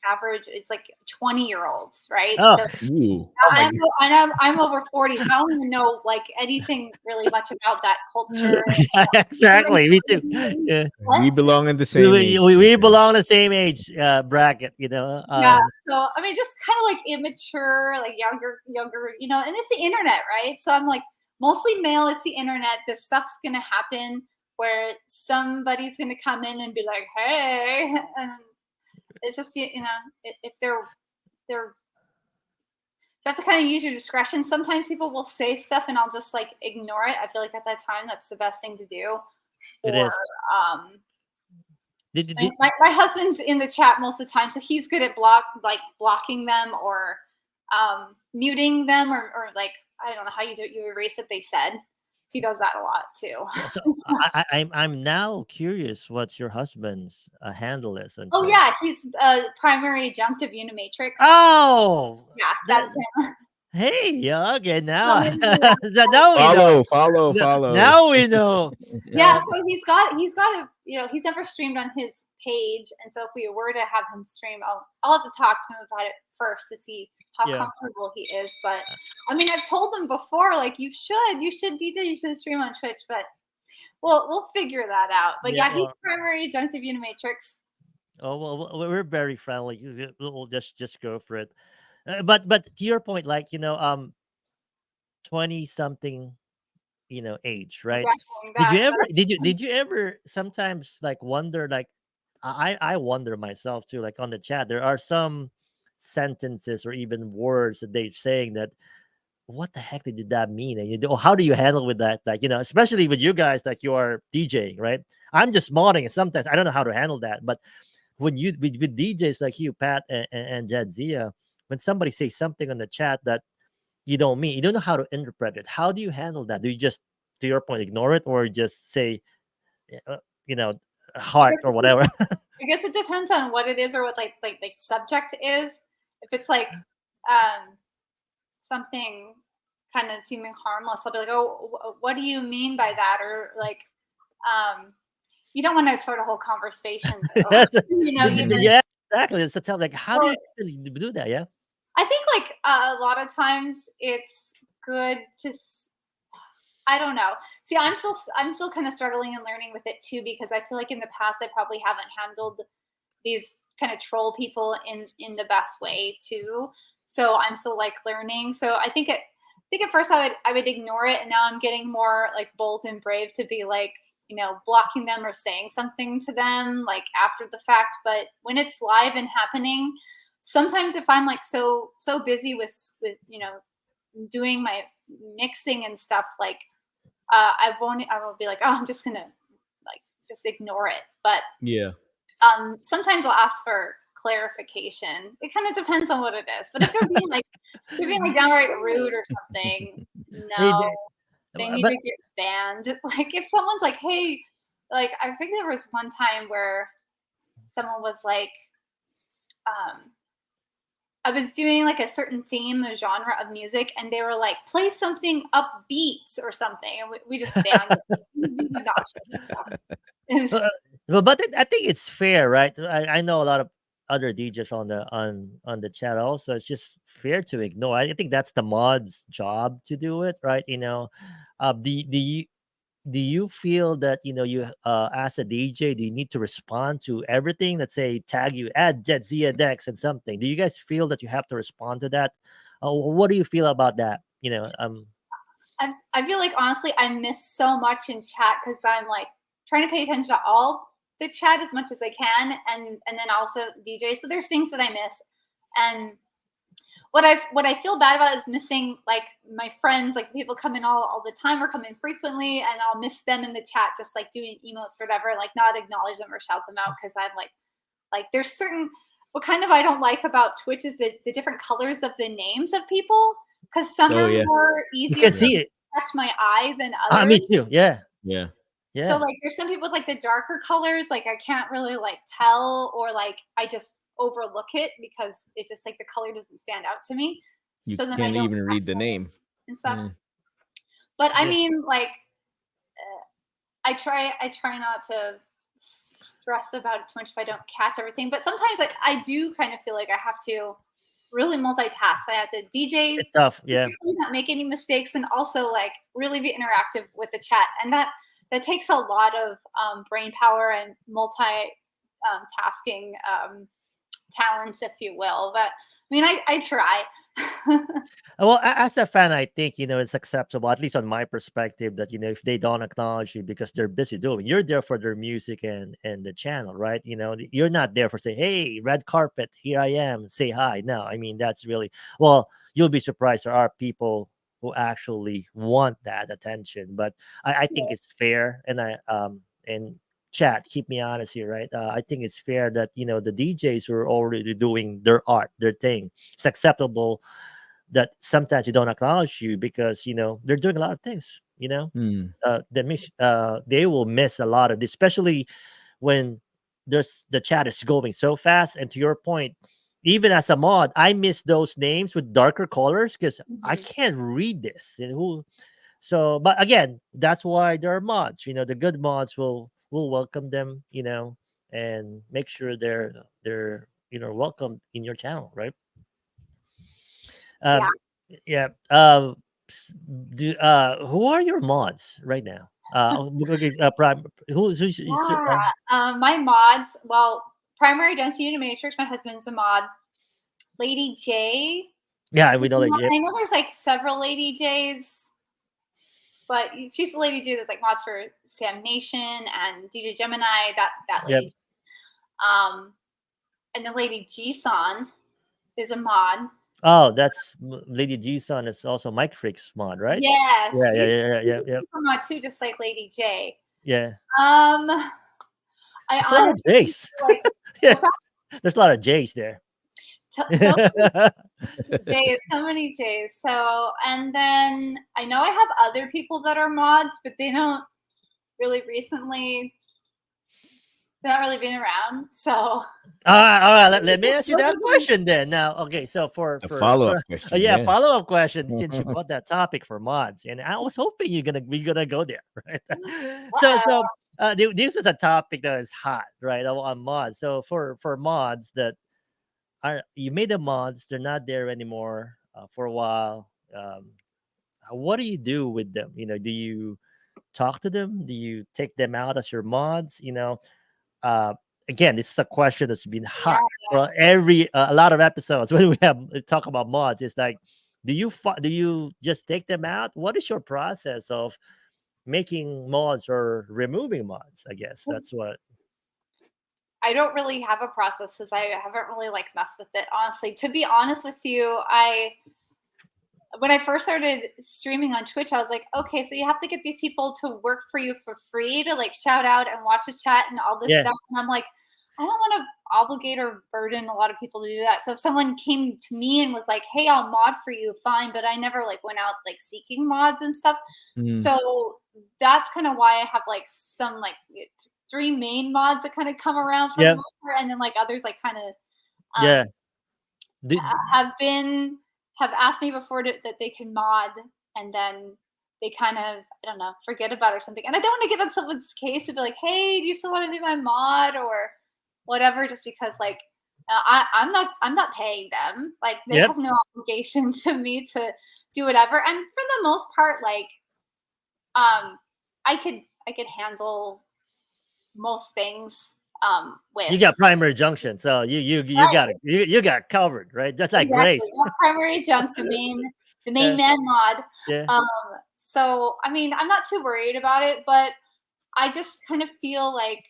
average it's like 20-year-olds, right? Oh, So Ooh. Oh my I'm over 40, so I don't even know like anything really much about that culture. yeah, exactly. Me too. Yeah. What? We belong in the We, same age. we belong in the same age bracket, Yeah, so I mean, just kind of like immature, like younger, and it's the internet, right? So I'm like, mostly male. It's the internet. This stuff's gonna happen where somebody's gonna come in and be like, "Hey," and it's just if they're you have to kind of use your discretion. Sometimes people will say stuff and I'll just like ignore it. I feel like at that time that's the best thing to do. it Or is. um, Did my husband's in the chat most of the time, so he's good at blocking them or muting them or like I don't know how you do it. You erase what they said. He does that a lot too. so I'm now curious what your husband's handle is on Oh Twitch. yeah, he's primary adjunctive unimatrix. Oh, Yeah, that, that's him. hey, yeah, okay, So now maybe, yeah. now we know. Follow. Now we know. Yeah, so he's got a he's never streamed on his page, and so if we were to have him stream, I'll have to talk to him about it first to see how Yeah. comfortable he is. But I mean, I've told him before, like you should DJ, you should stream on Twitch, but we'll figure that out. But Yeah, yeah, he's well, primary adjunctive unimatrix. oh well, we're very friendly. We'll just go for it. But to your point, like 20 something, age, right? Wrestling Did that. you ever did you ever sometimes like wonder, like I wonder myself too, like on the chat there are some sentences or even words that they're saying that what the heck did that mean? And how do you handle with that, like especially with you guys, like you are DJing, right? I'm just modding and sometimes I don't know how to handle that. But when you with DJs like you, Pat and Jadzia, when somebody says something on the chat that you don't mean, you don't know how to interpret it, how do you handle that? Do you just, to your point, ignore it, or just say uh, you know heart or whatever? I guess it depends on what it is or what like subject is. If it's like something kind of seeming harmless, I'll be like, "Oh, what do you mean by that?" Or like, you don't want to start a whole conversation. Though. Yeah, exactly. It's the tell, like, how do Well, you really do that? Yeah. I think like a lot of times it's good to. I don't know. See, I'm still kind of struggling and learning with it too because I feel like in the past I probably haven't handled these kind of troll people in the best way too. So I'm still like learning. So I think at first I would ignore it, and now I'm getting more like bold and brave to be like blocking them or saying something to them like after the fact. But when it's live and happening, sometimes if I'm like so busy with doing my mixing and stuff, like I will be like, oh, I'm just gonna like just ignore it. But Yeah. sometimes I'll ask for clarification. It kind of depends on what it is. But if they're being like downright rude or something, Hey, no, they need but to get banned. Like if someone's like, hey, like I think there was one time where someone was like, um, I was doing like a certain theme, a genre of music, and they were like, play something upbeat or something, and we just banned it. We did not shut it down. but I think it's fair, right? I know a lot of other DJs on the chat also. It's just fair to ignore. I think that's the mod's job to do it, right? Do you feel that you as a DJ, do you need to respond to everything? Let's say tag you, add Jadzia Dex and something. Do you guys feel that you have to respond to that? What do you feel about that? I feel like honestly I miss so much in chat because I'm like trying to pay attention to all the chat as much as I can, and then also DJ. So there's things that I miss, and what I feel bad about is missing like my friends, like the people come in all the time or come in frequently, and I'll miss them in the chat just like doing emotes or whatever, like not acknowledge them or shout them out because I'm like there's certain what kind of I don't like about Twitch is the different colors of the names of people because some Oh are yeah. more You easier can to see it. catch my eye than Me others. too. Yeah. Yeah. So Yeah. like there's some people with like the darker colors, like I can't really like tell, or like I just overlook it because it's just like the color doesn't stand out to me. You So then I can't don't even read the caption it name. and stuff. Yeah. But I Yeah. mean, like, I try not to stress about it too much if I don't catch everything. But sometimes, like, I do kind of feel like I have to really multitask. I have to DJ, It's tough. Yeah. not make any mistakes, and also like really be interactive with the chat. And that takes a lot of brain power and multi tasking talents, if you will. But I mean, I try. Well, as a fan, I think it's acceptable, at least on my perspective, that if they don't acknowledge you because they're busy doing, you're there for their music and the channel, right? You're not there for say, hey, red carpet, here I am, say hi. No, I mean that's really well. You'll be surprised there are people who actually want that attention, but I think it's fair, and chat, keep me honest here, right? I think it's fair that the DJs who are already doing their art, their thing, it's acceptable that sometimes you don't acknowledge you because they're doing a lot of things. Hmm. They will miss a lot of this, especially when the chat is going so fast. And to your point, even as a mod, I miss those names with darker colors because I Mhm. can't read this. And who so but again, that's why there are mods. The good mods will welcome them, and make sure they're welcome in your channel, right? Yeah. um yeah. s- who are your mods right now? Okay, Yeah. My mods, well, Primary Dunky Matrix, my husband's a mod. Lady J. yeah, we know that. And Yep. I know there's like several Lady J's, but she's the Lady J that's like mods for Sam Nation and DJ Gemini, that Yep. Lady J. Um, and the Lady G Sans is a mod. Oh, that's Lady G son is also Mike Freak's mod, right? Yes, Yeah, yeah, yeah, yeah, she's yeah, a yeah. super mod too, just like Lady J. Yeah. Um, I There's a lot of honestly J's. feel like Yeah, what's that? there's a lot of J's there. So J's, so many J's. So, and then I know I have other people that are mods, but they don't really recently, they're not really been around. So, All right. Let me ask you those that are the, question then. Now, okay. So A follow-up question, yeah, yeah. follow up question since you brought that topic for mods, and I was hoping we're gonna go there, right? So this is a topic that is hot, right? On mods. So for mods that are you made the mods, they're not there anymore for a while. What do you do with them? Do you talk to them? Do you take them out as your mods? Uh, Again, this is a question that's been yeah. hot for a lot of episodes when we have talk about mods. It's like, do you just take them out? What is your process of making mods or removing mods? I guess that's what. I don't really have a process because I haven't really like messed with it. Honestly, to be honest with you, when I first started streaming on Twitch, I was like, okay, so you have to get these people to work for you for free to like shout out and watch the chat and all this Yeah, stuff. And I'm like, I don't want to obligate or burden a lot of people to do that. So if someone came to me and was like, hey, I'll mod for you, fine. But I never like went out like seeking mods and stuff. Mm. So that's kind of why I have like some like three main mods that kind of come around for the yeah, most part. And then like others like kind of yeah. um, D- have asked me before that they can mod, and then they kind of, I don't know, forget about it or something. And I don't want to get on someone's case and be like, hey, do you still want to be my mod or whatever? Just because like I'm not paying them. Like they yep. have no obligation to me to do whatever. And for the most part, like um, I could handle most things You with got primary junction, so you right. got it. You got covered, right? Just like Exactly. Grace. Yeah, primary junk, the main Yeah, man mod. yeah. Um, so I mean, I'm not too worried about it, but I just kind of feel like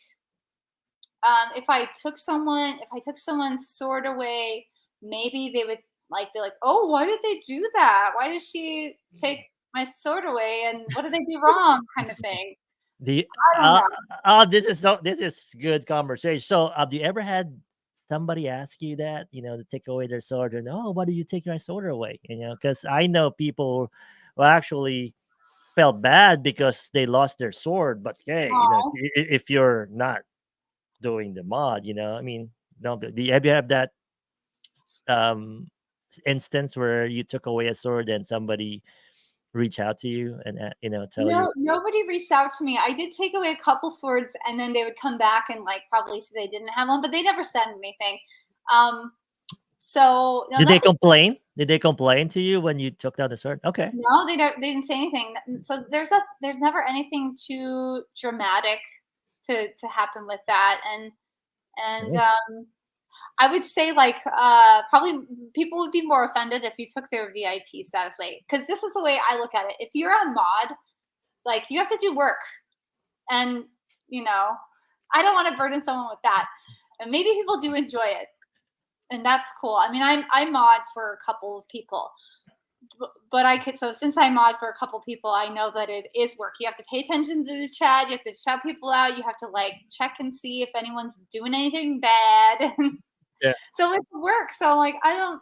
if I took someone's sword away, maybe they would like be like, oh, why did they do that? Why did she take my sword away? And what did they do wrong? Kind of thing. The I don't know. this is good conversation. So, have you ever had somebody ask you that, to take away their sword, and oh, why did you take my sword away? Because I know people who actually felt bad because they lost their sword. But hey, Aw. if you're not doing the mod, I mean, don't do you have that um instance where you took away a sword and somebody reach out to you and tell you? No, nobody reached out to me. I did take away a couple swords, and then they would come back and like probably say they didn't have one, but they never said anything. Um, so no, Did they nothing. complain? Did they complain to you when you took down the sword? Okay. No, they don't. They didn't say anything. So there's never anything too dramatic to happen with that, and Nice. I would say like probably people would be more offended if you took their VIP status away, because this is the way I look at it. If you're a mod, like you have to do work, and you know, I don't want to burden someone with that. And maybe people do enjoy it, and that's cool. I mean, I mod for a couple of people, but I could, so since I mod for a couple people, I know that it is work. You have to pay attention to the chat. You have to shout people out. You have to like check and see if anyone's doing anything bad. Yeah. So it's work. So like I don't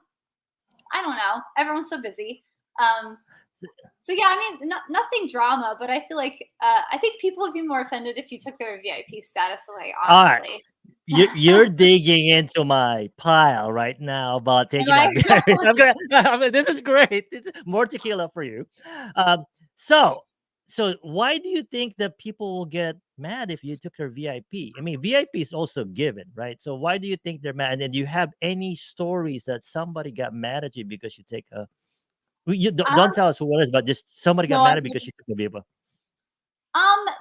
know. Everyone's so busy. Um, so yeah, I mean, nothing drama, but I feel like I think people would be more offended if you took their VIP status away. All right. Honestly, You're digging into my pile right now about am taking I? my beer. I mean, this is great. This is more tequila for you. Um, so, so why do you think that people will get mad if you took their VIP? I mean, VIP is also given, right? So why do you think they're mad? And then do you have any stories that somebody got mad at you because you take a? You don't um, tell us who it is, but just somebody got no, I mad at because didn't. you took a VIP.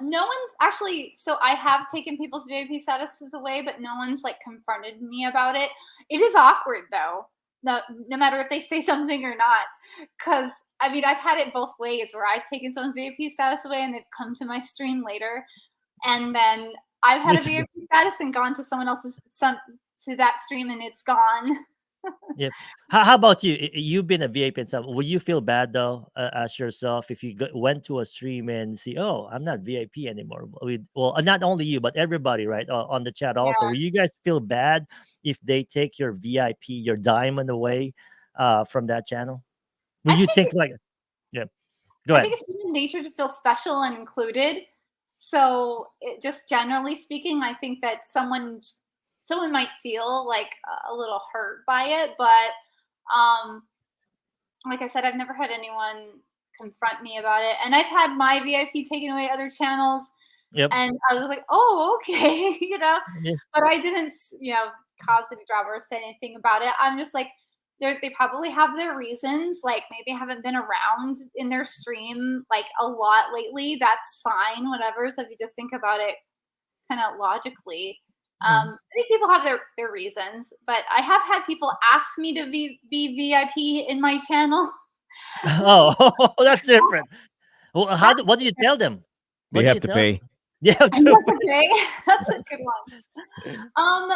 No one's actually. So I have taken people's VIP statuses away, but no one's like confronted me about it. It is awkward though. No matter if they say something or not, because I mean I've had it both ways where I've taken someone's VIP status away and they've come to my stream later, and then I've had a This is VIP status and gone to someone else's to that stream and it's gone. Yeah. How about you? You've been a VIP and stuff. Would you feel bad though, as yourself, if you went to a stream and see, oh, I'm not VIP anymore? Well, not only you, but everybody, right? On the chat also. Yeah, Will you guys feel bad if they take your VIP, your diamond away, from that channel? Will I you think think it's like, yeah? Go I ahead. think it's human nature to feel special and included. So, just generally speaking, I think that someone might feel like a little hurt by it, but um, like I said, I've never had anyone confront me about it, and I've had my VIP taken away other channels, Yep. and I was like, "Oh, okay," Yeah. but I didn't, cause any drama or say anything about it. I'm just like, they probably have their reasons. Like maybe I haven't been around in their stream like a lot lately. That's fine, whatever. So if you just think about it kind of logically, Mhm. I think people have their reasons. But I have had people ask me to be VIP in my channel. Oh, that's different. Well, That's what do you tell them? They What do you have to tell pay. them? They have I'm to like, okay. That's a good one. Um,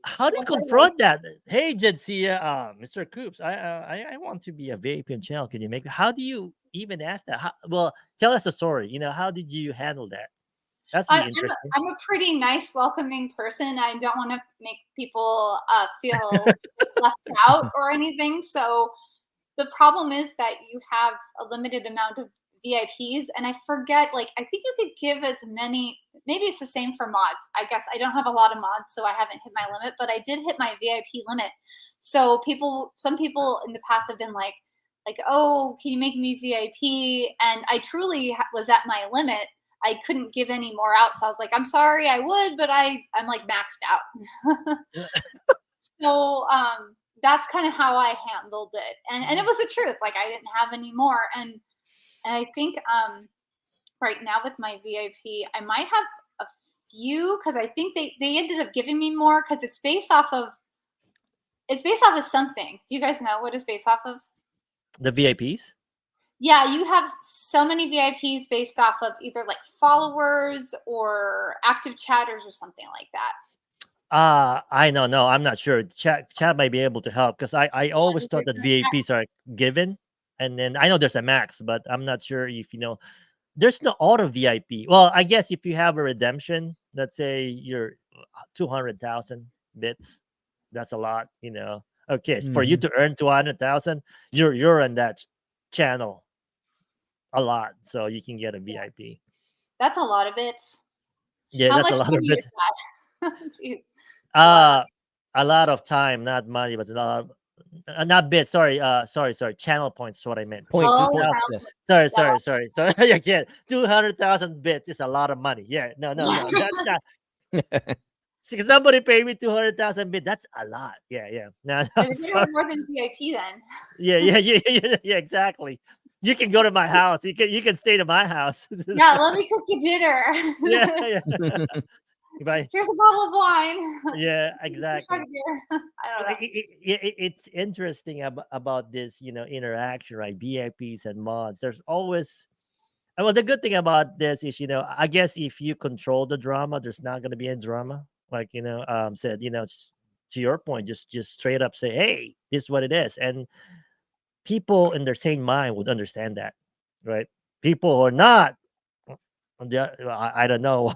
How do you what was confront that? Hey, Jadzia, Mr. Coops, I want to be a vaping channel. Can you make? How do you even ask that? Well, tell us a story. How did you handle that? That's I, be I'm interesting. I'm a pretty nice, welcoming person. I don't want to make people feel left out or anything. So the problem is that you have a limited amount of VIPs, and I forget. Like, I think you could give as many. Maybe it's the same for mods. I guess I don't have a lot of mods, so I haven't hit my limit. But I did hit my VIP limit. So some people in the past have been like, oh, can you make me VIP? And I truly was at my limit. I couldn't give any more out, so I was like, I'm sorry, I would, but I'm like maxed out. Yeah. So that's kind of how I handled it, and it was the truth. Like I didn't have any more, and I think right now with my VIP, I might have a few because I think they ended up giving me more because it's based off of something. Do you guys know what it's based off of? The VIPs. Yeah, you have so many VIPs based off of either like followers or active chatters or something like that. I don't know. I'm not sure. Chat might be able to help because I You want always to thought voice that in the chat? VIPs are given, and then I know there's a max, but I'm not sure if there's no auto VIP. Well, I guess if you have a redemption, let's say you're 200,000 bits, that's a lot. Okay, for you Mhm. to earn 200,000, you're on that channel a lot, so you can get a VIP. That's a lot of bits. Yeah, How that's much a lot of money is bits. that? Jeez, a lot of Uh, money. a lot of time, not money, but a lot of, not bits. Sorry, sorry. Channel points is what I meant. Points, Oh, points, Now, yes. sorry. So yeah, 200,000 bits is a lot of money. Yeah, no, that's not. Somebody paid me 200,000 bits. That's a lot. Yeah. No, you're sorry. more than VIP then. Yeah, exactly. You can go to my house. You can stay to my house. Yeah, let me cook you dinner. Yeah. Bye. Here's a bottle of wine. Yeah, Let's try exactly. beer. I don't Well, know. it's interesting about this, interaction, right? VIPs and mods. There's always, well, the good thing about this is, I guess if you control the drama, there's not going to be any drama. Like, said, to your point, just straight up say, hey, this is what it is. And people in their sane mind would understand that, right? People who are not, I don't know,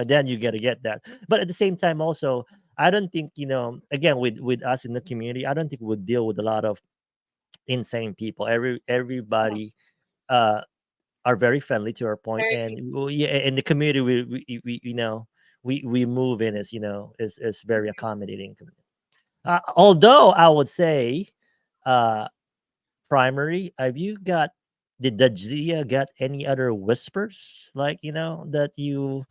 then you got to get that. But at the same time, also, I don't think, again, with us in the community, I don't think we'll deal with a lot of insane people. Everybody uh are very friendly, to our point, Very and yeah, in the community we we move in is, is very accommodating. Although I would say, uh primary, have you got, did the Jadzia got any other whispers, like, that you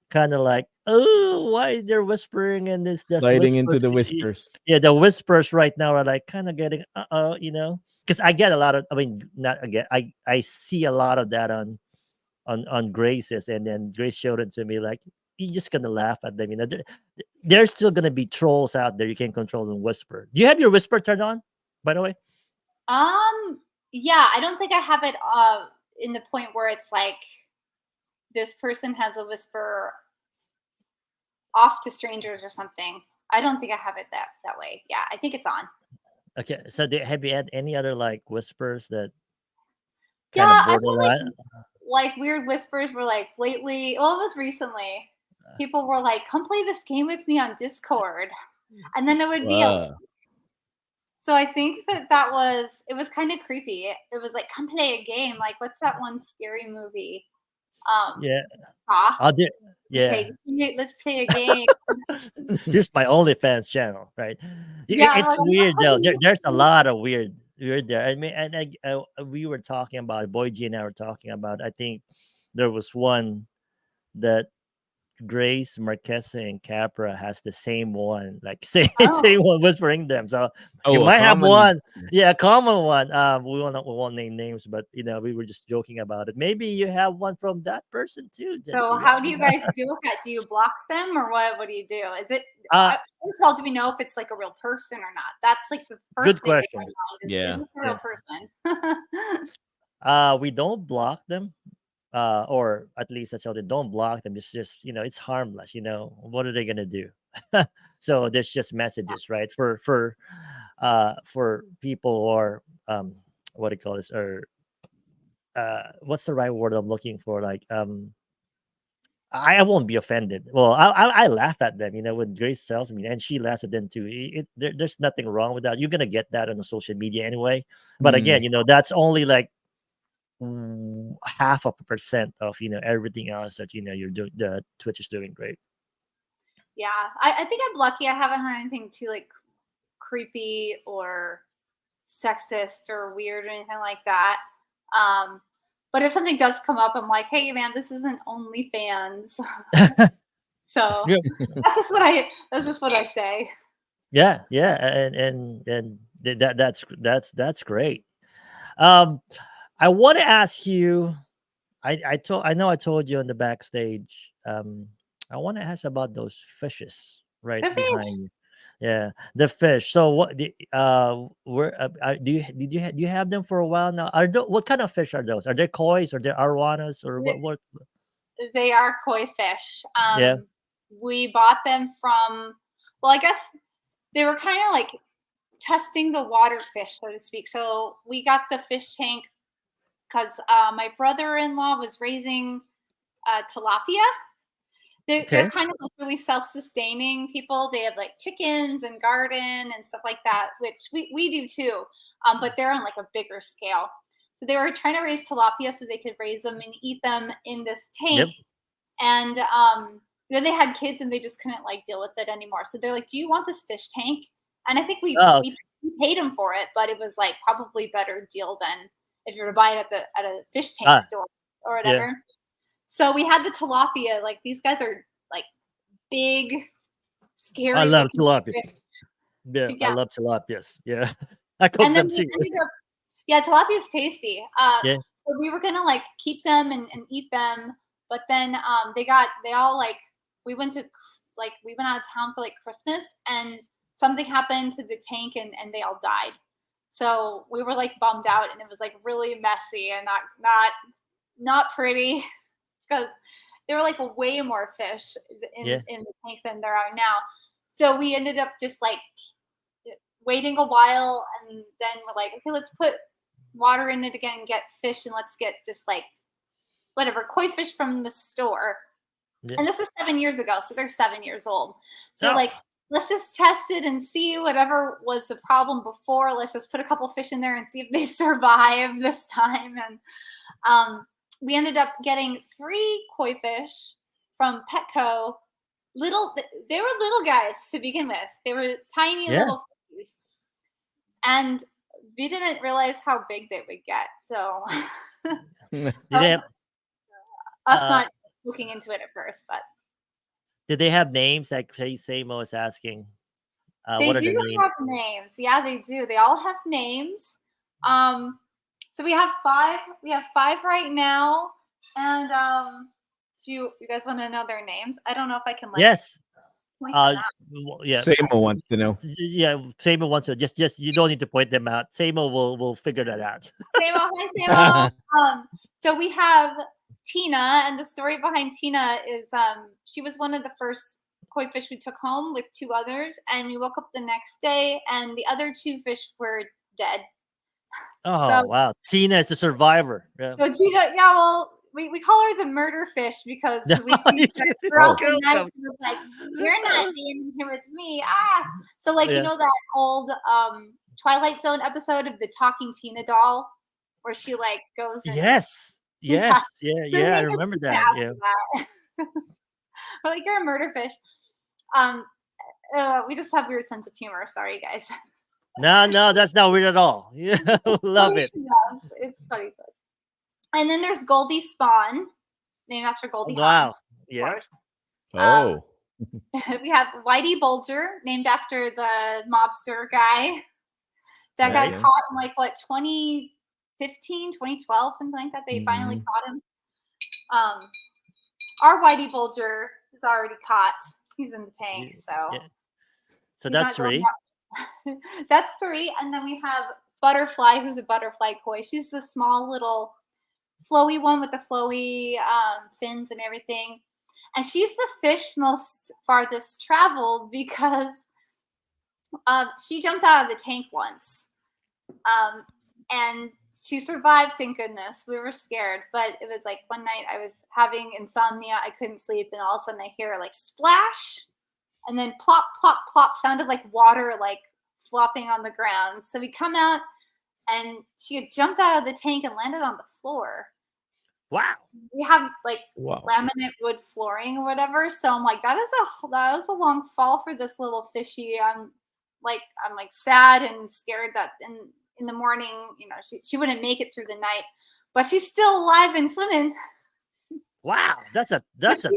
kind of like, oh, why is there whispering, and this Sliding into whispers, the whispers. yeah, the whispers right now are like kind of getting, because I get a lot of, I mean, not again, I see a lot of that on Grace's, and then Grace showed it to me, like, you're just gonna laugh at them, there's still gonna be trolls out there. You can control and whisper. Do you have your whisper turned on, by the way? Yeah, I don't think I have it in the point where it's like this person has a whisper off to strangers or something. I don't think I have it that way. Yeah, I think it's on. Okay, so have you had any other like whispers that Yeah, kind of I've had borderline? like weird whispers where like lately, well, it was recently. People were like, "Come play this game with me on Discord," and then it would be a. Wow. So I think that was it was kind of creepy. It was like, "Come play a game." Like, what's that one scary movie? Yeah, Ah, I'll do. you Yeah, say, "Let's play a game." here's my OnlyFans channel, right? Yeah, It's like, weird though. There's a "I'm lot of weird there. I mean, and we were talking about, Boy G and I were talking about. I think there was one that Grace, Marquesa, and Capra has the same one, like oh, same one whispering them. So you Oh, a might have common. one, yeah, a common one. We won't name names, but we were just joking about it. Maybe you have one from that person too, so Jadzia. how do you guys deal with that? Do you block them or what? What do you do? Is it Uh, first of all, do we know if it's like a real person or not? That's like the Good first thing in my question. mind is Yeah. this a real Yeah. person? We don't block them, or at least that's how they don't block them. It's just, it's harmless. What are they gonna do? So there's just messages, right? For people who are, what do you call this, or what's the right word I'm looking for? Like, I won't be offended. Well, I laugh at them, when Grace tells me, and she laughs at them too. There's nothing wrong with that. You're gonna get that on the social media anyway. But again, Mm. that's only like half of a percent of everything else that you're doing. The Twitch is doing great. Yeah, I think I'm lucky. I haven't had anything too like creepy or sexist or weird or anything like that. But if something does come up, I'm like, hey man, this isn't OnlyFans. So Yeah, that's just what I say. yeah, and that's great. Um, I want to ask you. I know I told you on the backstage. I want to ask about those fishes right The fish. behind you. Yeah, the fish. So where do you have them for a while now? What kind of fish are those? Are they koi's or they arowanas or what? They are koi fish. Yeah. We bought them from, well, I guess they were kind of like testing the water fish, so to speak. So we got the fish tank because my brother-in-law was raising tilapia. They're Okay. kind of like really self-sustaining people. They have like chickens and garden and stuff like that, which we do too, but they're on like a bigger scale. So they were trying to raise tilapia so they could raise them and eat them in this tank. Yep. And then they had kids and they just couldn't like deal with it anymore. So they're like, "Do you want this fish tank?" And I think Oh, we paid them for it, but it was like probably better deal than if you were to buy it at a fish tank ah, store or yeah. whatever. So we had the tilapia. Like these guys are like big, I scary love looking tilapia. fish. Yeah, I Yeah. love tilapias. Yeah, I cook And then them we too. ended up, yeah, tilapia's tasty. Yeah, So we were gonna like keep them and eat them, but then they all like we went to we went out of town for like Christmas and something happened to the tank and they all died. So we were like bummed out and it was like really messy and not pretty because there were like way more fish yeah, in the tank than there are now. So we ended up just like waiting a while and then we're like, okay, let's put water in it again and get fish and let's get just like whatever koi fish from the store. yeah. And this is 7 years ago, so they're 7 years old. So we're Oh, like, let's just test it and see whatever was the problem before. Let's just put a couple fish in there and see if they survive this time. And we ended up getting 3 koi fish from Petco. They were little guys to begin with. They were tiny yeah. little fishies. And we didn't realize how big they would get. So Did that they was have us uh not looking into it at first, but did they have names? Like say Samo is asking. they What are the do names? have names. Yeah, they do. They all have names. So we have 5. We have 5 right now. And do you guys want to know their names? I don't know if I can like Yes. point them out. Yeah. Samo wants to know. Yeah, Samo wants to just you don't need to point them out. Samo will figure that out. Samo, hi Samo. So we have Tina, and the story behind Tina is she was one of the first koi fish we took home with 2 others, and we woke up the next day and the other 2 fish were dead. Oh So wow, Tina is a survivor. Yeah. so Tina, yeah, well, we call her the murder fish because we think that Oh. throughout the night she was like, "You're not being here with me." Ah, so like you Yeah. know that old Twilight Zone episode of the talking Tina doll, where she like goes and Yes. yeah, Yes. Yeah. so we Yeah. I named her remember Tina that. after Yeah. that. We're like, "You're a murder fish." Um, we just have weird sense of humor. Sorry, guys. No, that's not weird at all. Yeah, love Funny it. she does. It's funny. And then there's Goldie Spawn, named after Goldie Hawn, Wow. of Yeah. course. Oh. We have Whitey Bulger, named after the mobster guy that got Nice. caught in like what 2015, 2012, something like that. They finally Mhm. caught him. Our Whitey Bulger is already caught. He's in the tank, so Yeah. So he's that's not going 3. out. That's 3, and then we have Butterfly, who's a butterfly koi. She's the small little flowy one with the flowy fins and everything. And she's the fish most farthest traveled because she jumped out of the tank once. And she survived, thank goodness. We were scared, but it was like one night I was having insomnia. I couldn't sleep, and all of a sudden I hear like splash, and then plop, plop, plop, sounded like water like flopping on the ground. So we come out, and she had jumped out of the tank and landed on the floor. Wow. We have like Wow. laminate wood flooring or whatever. So I'm like, that was a long fall for this little fishy. I'm like sad and scared that in the morning, she wouldn't make it through the night, but she's still alive and swimming. Wow. That's a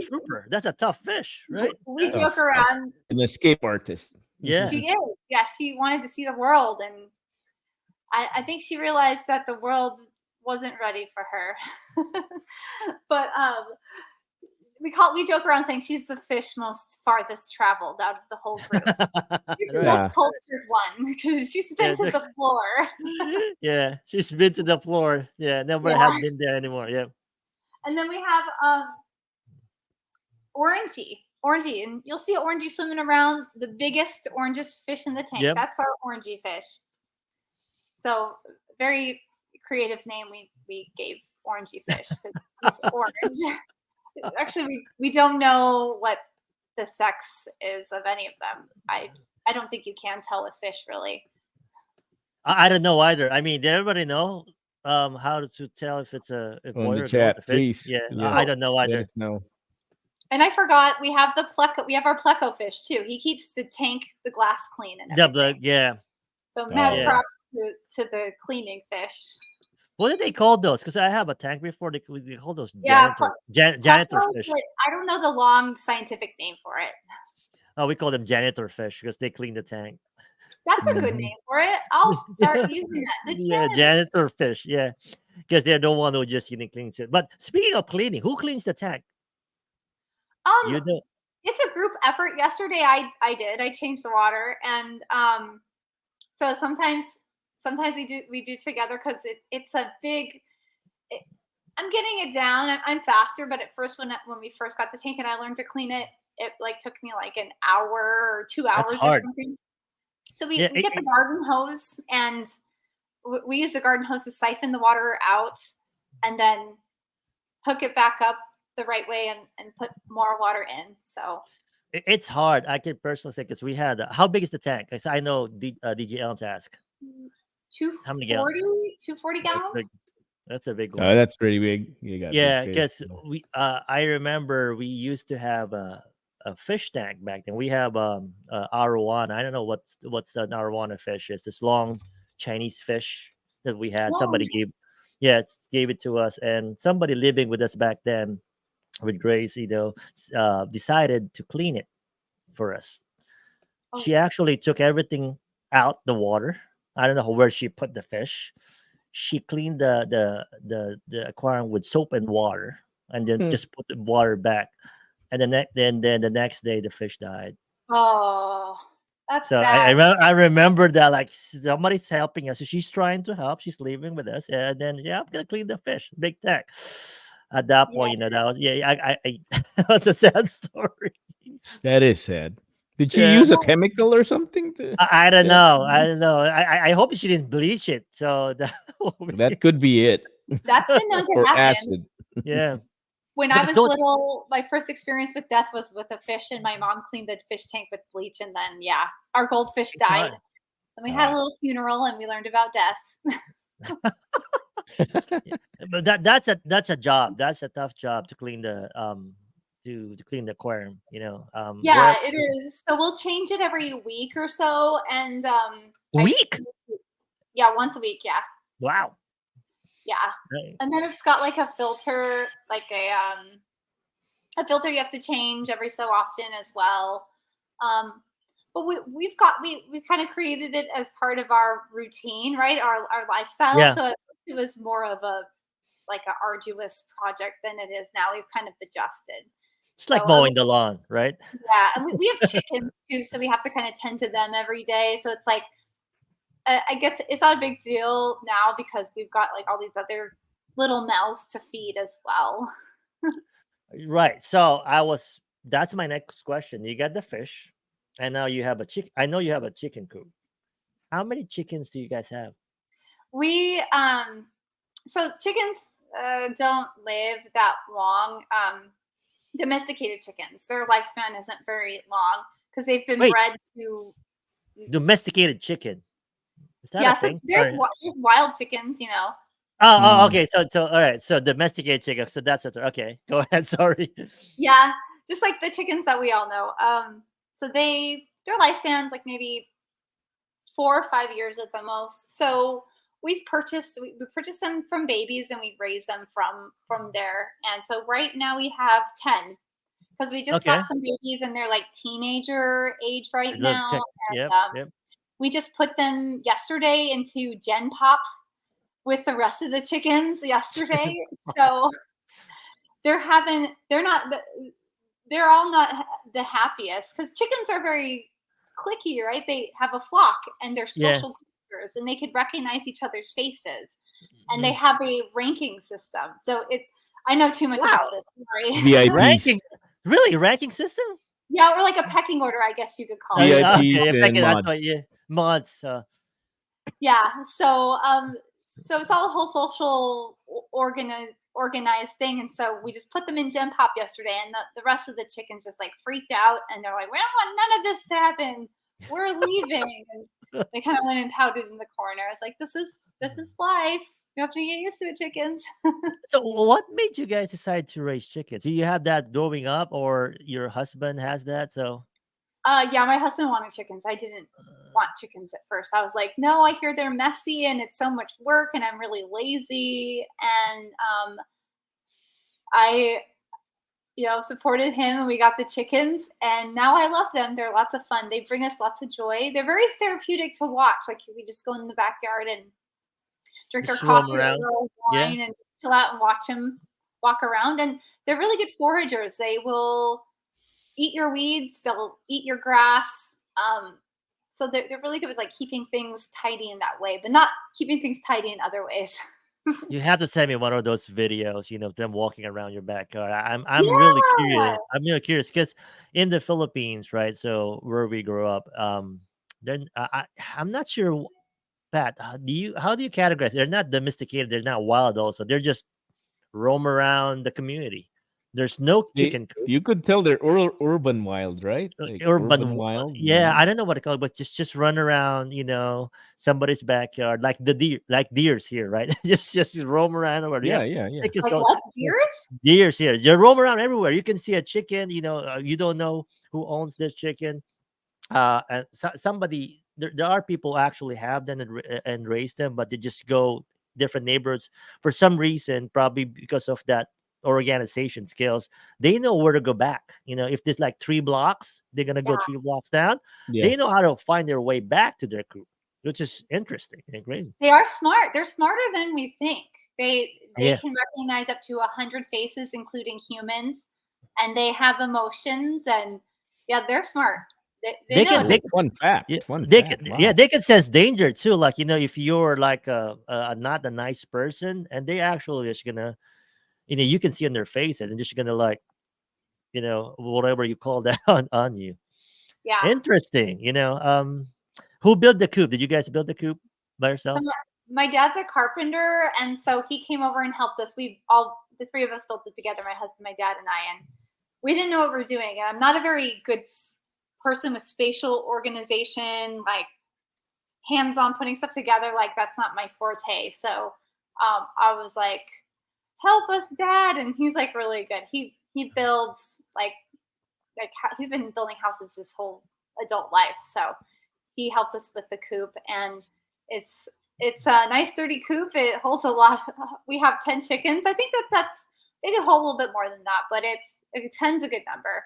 trooper. That's a tough fish, right? We Yeah. joke around. An escape artist. Yeah. She is. Yeah, she wanted to see the world, and I think she realized that the world wasn't ready for her. But we joke around saying she's the fish most farthest traveled out of the whole group. She's the Right. most cultured one because she's been Yeah, to the floor. Yeah. She's been to the floor. Yeah. Never Yeah. have been there anymore. Yeah. And then we have Orangey, and you'll see Orangey swimming around, the biggest, orangest fish in the tank. Yep. That's our Orangey fish. So very creative name we gave Orangey fish because he's orange. Actually, we don't know what the sex is of any of them. I don't think you can tell with fish really. I don't know either. I mean, did everybody know how to tell if it's a On boy the or girl? chat, The fish? please. Yeah. Yeah. I don't know Let either. us know. And I forgot we have our pleco fish too. He keeps the tank, the glass clean and everything. Yeah. So mad Yeah. props to the cleaning fish. What did they call those? Because I have a tank before. They call those Yeah, janitor plecos, fish. but I don't know the long scientific name for it. Oh, we call them janitor fish because they clean the tank. That's a good Mhm. name for it. I'll start using that. The Yeah, janitor fish. Yeah, because they're the one who just cleans it. But speaking of cleaning, who cleans the tank? Um, You do. it's a group effort. Yesterday, I did. I changed the water, and so sometimes we do together because it's a big. I'm getting it down. I'm faster, but at first when we first got the tank and I learned to clean it, it like took me like an hour or 2 That's hours or hard. something. So we Yeah, get the garden hose and we use the garden hose to siphon the water out and then hook it back up the right way and put more water in. So it's hard. I can personally say because we had. How big is the tank? 'Cause I know DJ Elms ask how many gallons. 240 That's gallons. big. That's a big Oh, one. that's pretty big. You got big Yeah, fish. because I remember we used to have a fish tank back then. We have arowana. I don't know what's an arowana fish is. This long Chinese fish that we had. Oh, Somebody gave it to us, and somebody living with us back then with Grace, decided to clean it for us. oh, She actually took everything out the water. I don't know where she put the fish. She cleaned the aquarium with soap and water, and then Hmm. just put the water back. And then the next day the fish died. oh, that's So sad. I remember that like somebody's helping us. So she's trying to help. She's living with us, and then I'm gonna clean the fish. Big tech. At that point, Yes. that was that was a sad story. That is sad. Did she Yeah. use a chemical or something to I don't help know. I you? don't know. I hope she didn't bleach it. So that will be- That could be it. That's been known to Or happen. acid. yeah. When I Because was those little, my first experience with death was with a fish, and my mom cleaned the fish tank with bleach, and then yeah, our goldfish it's died. hard. And we had a Ah. little funeral, and we learned about death. Yeah. But that's a job. That's a tough job to clean the to clean the aquarium. Yeah, it is. So we'll change it every week or so, and I week. yeah, once a week. Yeah, Wow. yeah. Right. And then it's got like a filter, like a filter you have to change every so often as well. Um, but we've kind of created it as part of our routine, right? Our lifestyle. Yeah. So it was more of a like an arduous project than it is now. We've kind of adjusted. It's So like mowing the lawn, right? yeah, and we have chickens too, so we have to kind of tend to them every day. So it's like I guess it's not a big deal now because we've got like all these other little mouths to feed as well. Right. So that's my next question. You got the fish, and now you have a chicken. I know you have a chicken coop. How many chickens do you guys have? We so chickens don't live that long. Domesticated chickens, their lifespan isn't very long because they've been Wait, bred to. domesticated chicken. Is that a Yeah, so thing? there's Sorry. there's wild chickens, Oh, Mm. okay. So all right. So domesticated chicken. So that's it. Okay. Go ahead. Sorry. Yeah, just like the chickens that we all know. So their lifespans like maybe 4 or 5 years at the most. So we purchased them from babies and we raised them from there. And so right now we have 10 because we just Okay. got some babies and they're like teenager age right Little now. chick. And Yep. Yep. we just put them yesterday into Gen Pop with the rest of the chickens yesterday. So they're not they're all not the happiest because chickens are very clicky, right? They have a flock and they're Yeah. social creatures and they could recognize each other's faces and they Mhm. have a ranking system. So I know too much about Wow. this. Sorry. VIPs. Ranking. Really? Ranking system? Yeah, or like a pecking order, I guess you could call Oh, it. yeah. Okay. VIPs If and that's mods. what you mods. Yeah. So it's all a whole social organized thing. And so we just put them in Gen Pop yesterday and the rest of the chickens just like freaked out and they're like, we don't want none of this to happen. We're leaving. And they kind of went and pouted in the corner. I was like, this is life. You have to get used to it, chickens. So what made you guys decide to raise chickens? Do you have that growing up, or your husband has that? So Yeah, my husband wanted chickens. I didn't want chickens at first. I was like, no, I hear they're messy and it's so much work, and I'm really lazy. And I, supported him, and we got the chickens, and now I love them. They're lots of fun. They bring us lots of joy. They're very therapeutic to watch. Like we just go in the backyard and drink our just roam coffee or a around. little Yeah. wine and just chill out and watch them walk around. And they're really good foragers. They will eat your weeds. They'll eat your grass. So they're really good with like keeping things tidy in that way, but not keeping things tidy in other ways. You have to send me one of those videos, them walking around your backyard. I'm really Yeah. curious. I'm really curious because in the Philippines, right? So where we grew up, then I'm not sure, Pat. How do you categorize? They're not domesticated. They're not wild. Also, they're just roam around the community. There's no chicken coop. You could tell they're urban wild, right? Like Urban, urban wild. yeah, I don't know what to call it, but just run around, somebody's backyard, like the deer, like deers here, right? just roam around over. Yeah, Yeah, yeah, yeah. chickens. Like So what? Deers? deers here, they roam around everywhere. You can see a chicken. You don't know who owns this chicken. And somebody, there are people who actually have them and raise them, but they just go different neighborhoods for some reason, probably because of that organization skills. They know where to go back. If there's like 3 blocks, they're gonna Yeah. go 3 blocks down. Yeah. They know how to find their way back to their coop, which is interesting and crazy. They are smart. They're smarter than we think. They Yeah, can recognize up to 100 faces, including humans, and they have emotions. And yeah, they're smart. They they know. can Oh, they fun fact. yeah, Fun they fact. can yeah Wow. they can sense danger too. Like if you're like a not a nice person, and they actually just gonna, you can see on their faces, and just gonna like, whatever you call that on you. Yeah. Interesting. Who built the coop? Did you guys build the coop by So yourself? my dad's a carpenter, and so he came over and helped us. We all, the three of us, built it together. My husband, my dad, and I. And we didn't know what we were doing. And I'm not a very good person with spatial organization, like hands-on putting stuff together. Like that's not my forte. So I was like, "Help us, Dad!" And he's like really good. He builds he's been building houses his whole adult life. So he helped us with the coop, and it's it's a nice sturdy coop. It holds a lot. We have 10 chickens. I think that's it could hold a little bit more than that, but ten's a good number.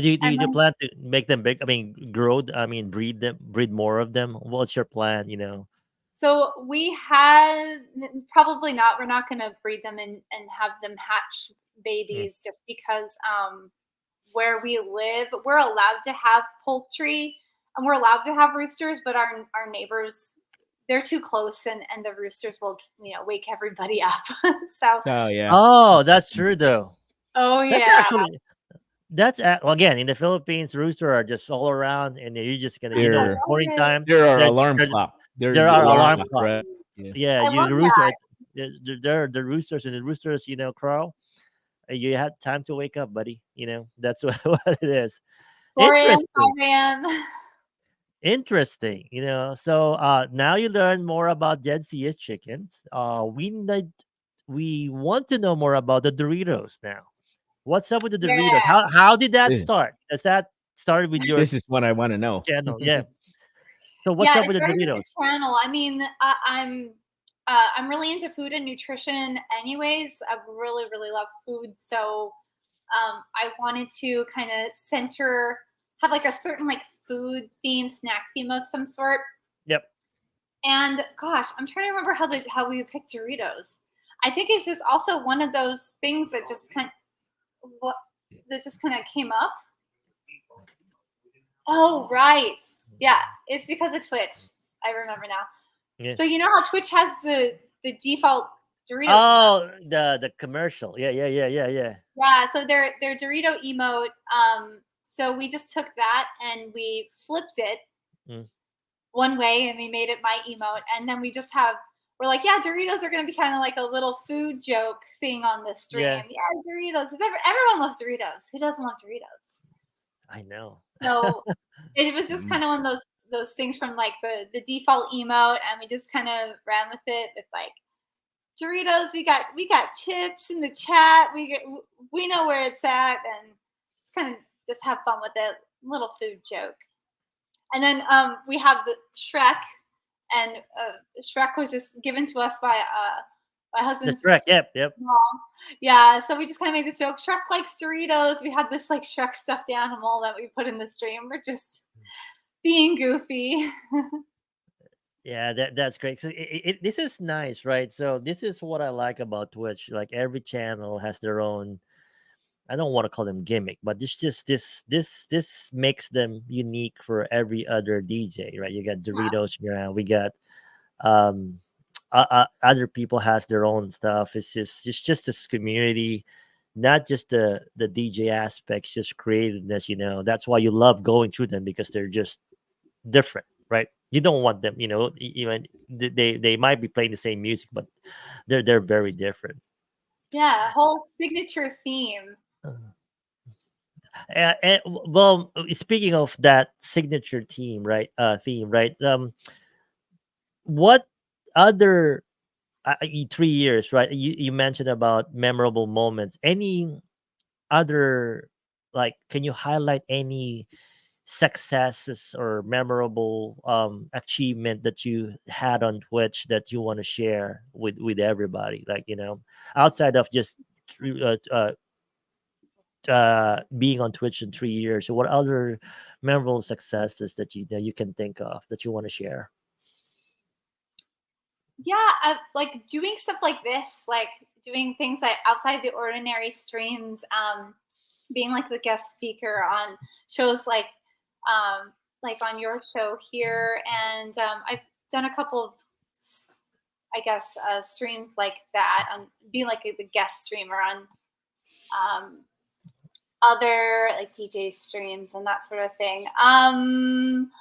Do And you then plan to make them big? I mean, grow. I mean, breed more of them. What's your plan? so we had probably not. We're not going to breed them and have them hatch Mm. babies just because where we live, we're allowed to have poultry and we're allowed to have roosters, but our neighbors, they're too close, and the roosters will wake everybody up. So Oh yeah. Oh, that's true though. oh That's yeah, actually well, again, in the Philippines, rooster are just all around, and you're just gonna, I They're love morning it. time. they're our There, alarm there, clock. They're there the are alarm alarm clock, clock. right? Yeah. Yeah, I you love the rooster. that. They're the roosters, and the roosters, crow. You had time to wake up, buddy. That's what it is. 4 a.m., Interesting. 5 a.m. Interesting. So now you learn more about Jadzia's chickens. We want to know more about the Doritos now. What's up with the Yeah, Doritos? How did that This, start? Does that started with your this is what I want to know. channel? Yeah. So what's yeah. up It with the started with the Doritos? channel. I mean, I'm really into food and nutrition, anyways. I really really love food, so I wanted to kind of have like a certain like food theme, snack theme of some sort. Yep. And gosh, I'm trying to remember how we picked Doritos. I think it's just also one of those things that what just kind of came up. Oh right, yeah, it's because of Twitch. I remember now. Yeah. So you know how Twitch has the default Dorito emote? Oh, the commercial. Yeah, yeah, yeah, yeah, yeah. Yeah, so their Dorito emote. So we just took that and we flipped it Mm. one way, and we made it my emote, and then we're like, yeah, Doritos are going to be kind of like a little food joke thing on the stream. Yeah, Yeah, Doritos. Everyone loves Doritos. Who doesn't love Doritos? I know. So it was just Mm. kind of one of those things from like the default emote, and we just kind of ran with it with like Doritos. We got chips in the chat. We know where it's at, and it's kind of just have fun with it. Little food joke. And then we have the Shrek, and Shrek was just given to us by my That's husband's correct. Yep, yep. mom. Yeah, so we just kind of made this joke. Shrek likes Doritos. We had this like Shrek stuffed animal that we put in the stream. We're just being goofy. Yeah, that's great. So this is nice, right? So this is what I like about Twitch. Like every channel has their own. I don't want to call them gimmick, but this just this makes them unique for every other DJ, right? You got Doritos around. We got um other people has their own stuff. It's just this community, not just the DJ aspects, just creativeness. That's why you love going through them because they're just different, right? You don't want them, even they might be playing the same music, but they're very different. Yeah, whole signature theme. Well, speaking of that signature theme, right? What other 3 years, right? You mentioned about memorable moments. Any other, like, can you highlight any successes or memorable achievement that you had on Twitch that you want to share with everybody? Like, outside of just being on Twitch in 3 years, what other memorable successes that you can think of that you want to share? Yeah, like doing stuff like this, like doing things like outside the ordinary streams, being like the guest speaker on shows like on your show here, and I've done a couple of, I guess, streams like that, on being like the guest streamer on um, other like DJ streams and that sort of thing. I'm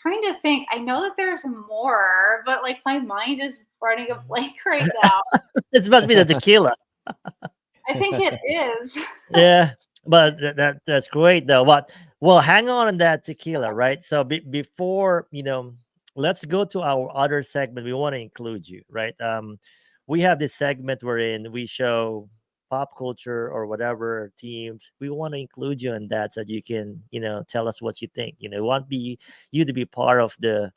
trying to think. I know that there's more, but like my mind is running a blank right now. It must be the tequila. I think it is. Yeah, but that's great though. But well, hang on that tequila, right? So before let's go to our other segment. We want to include you, right? We have this segment wherein we show pop culture or whatever teams. We want to include you in that so that you can tell us what you think. We want you to be part of the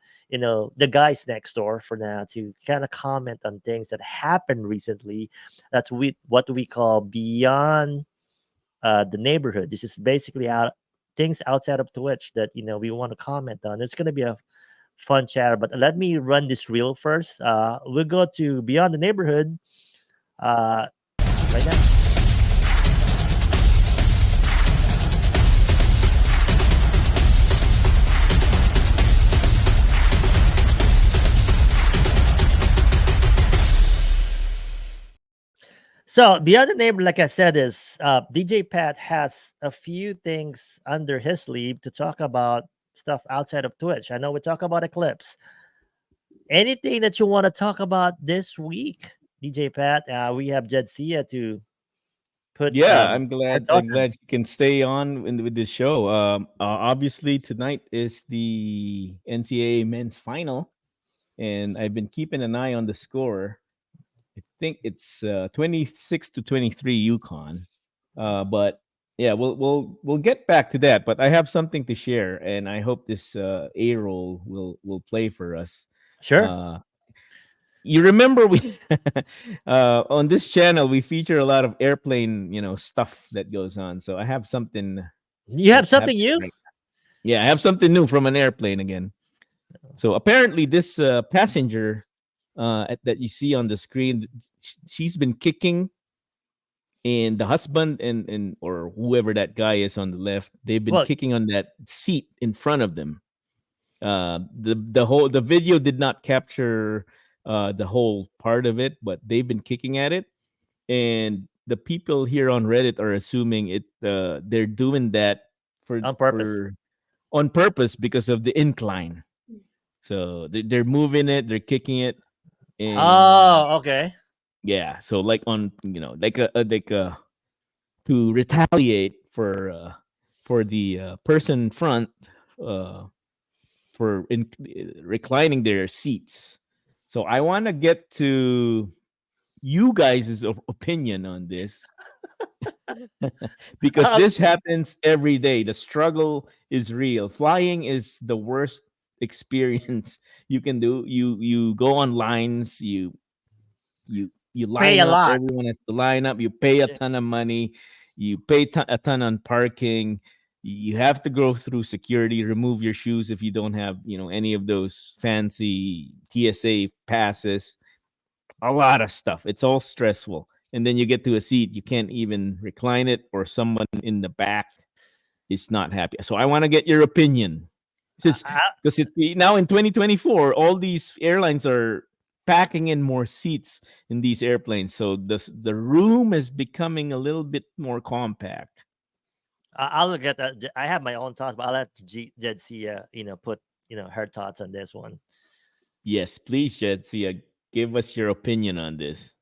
guys next door for now to kind of comment on things that happened recently. That's what we call beyond the neighborhood. This is basically out things outside of Twitch that we want to comment on. It's going to be a fun chat, but let me run this reel first. We'll go to beyond the neighborhood uh, right now. So beyond the neighbor, like I said, is DJ Pat has a few things under his sleeve to talk about stuff outside of Twitch. I know we talk about Eclipse. Anything that you want to talk about this week, DJ Pat? We have Jadzia to put Yeah, I'm our glad. thoughts I'm in. glad you can stay on with this show. Obviously tonight is the NCAA men's final, and I've been keeping an eye on the score. I think it's 26-23 Yukon. But yeah, we'll get back to that. But I have something to share, and I hope this A roll will play for us. Sure. Uh, you remember we on this channel we feature a lot of airplane stuff that goes on. So I have something You have that's something happening new? right now. Yeah, I have something new from an airplane again. So apparently this passenger that you see on the screen, she's been kicking, and the husband and or whoever that guy is on the left, they've been Well, kicking on that seat in front of them. The video did not capture the whole part of it, but they've been kicking at it, and the people here on Reddit are assuming they're doing that for on purpose. for on purpose because of the incline. So they're moving it, they're kicking it, and Oh, okay. yeah, so like on like a to retaliate for the person in front uh reclining their seats. So I want to get to you guys' opinion on this, because I'll, this happens every day. The struggle is real. Flying is the worst experience you can do. You go on lines, you pay line a up, lot. everyone has to line up, you pay a Yeah. ton of money, you pay a ton on parking, you have to go through security, remove your shoes if you don't have, any of those fancy TSA passes, a lot of stuff. It's all stressful. And then you get to a seat, you can't even recline it, or someone in the back is not happy. So I want to get your opinion. I, Because I, now in 2024, all these airlines are packing in more seats in these airplanes. So the room is becoming a little bit more compact. I'll look at that. I have my own thoughts, but I'll let Jadzia, put her thoughts on this one. Yes, please, Jadzia, give us your opinion on this.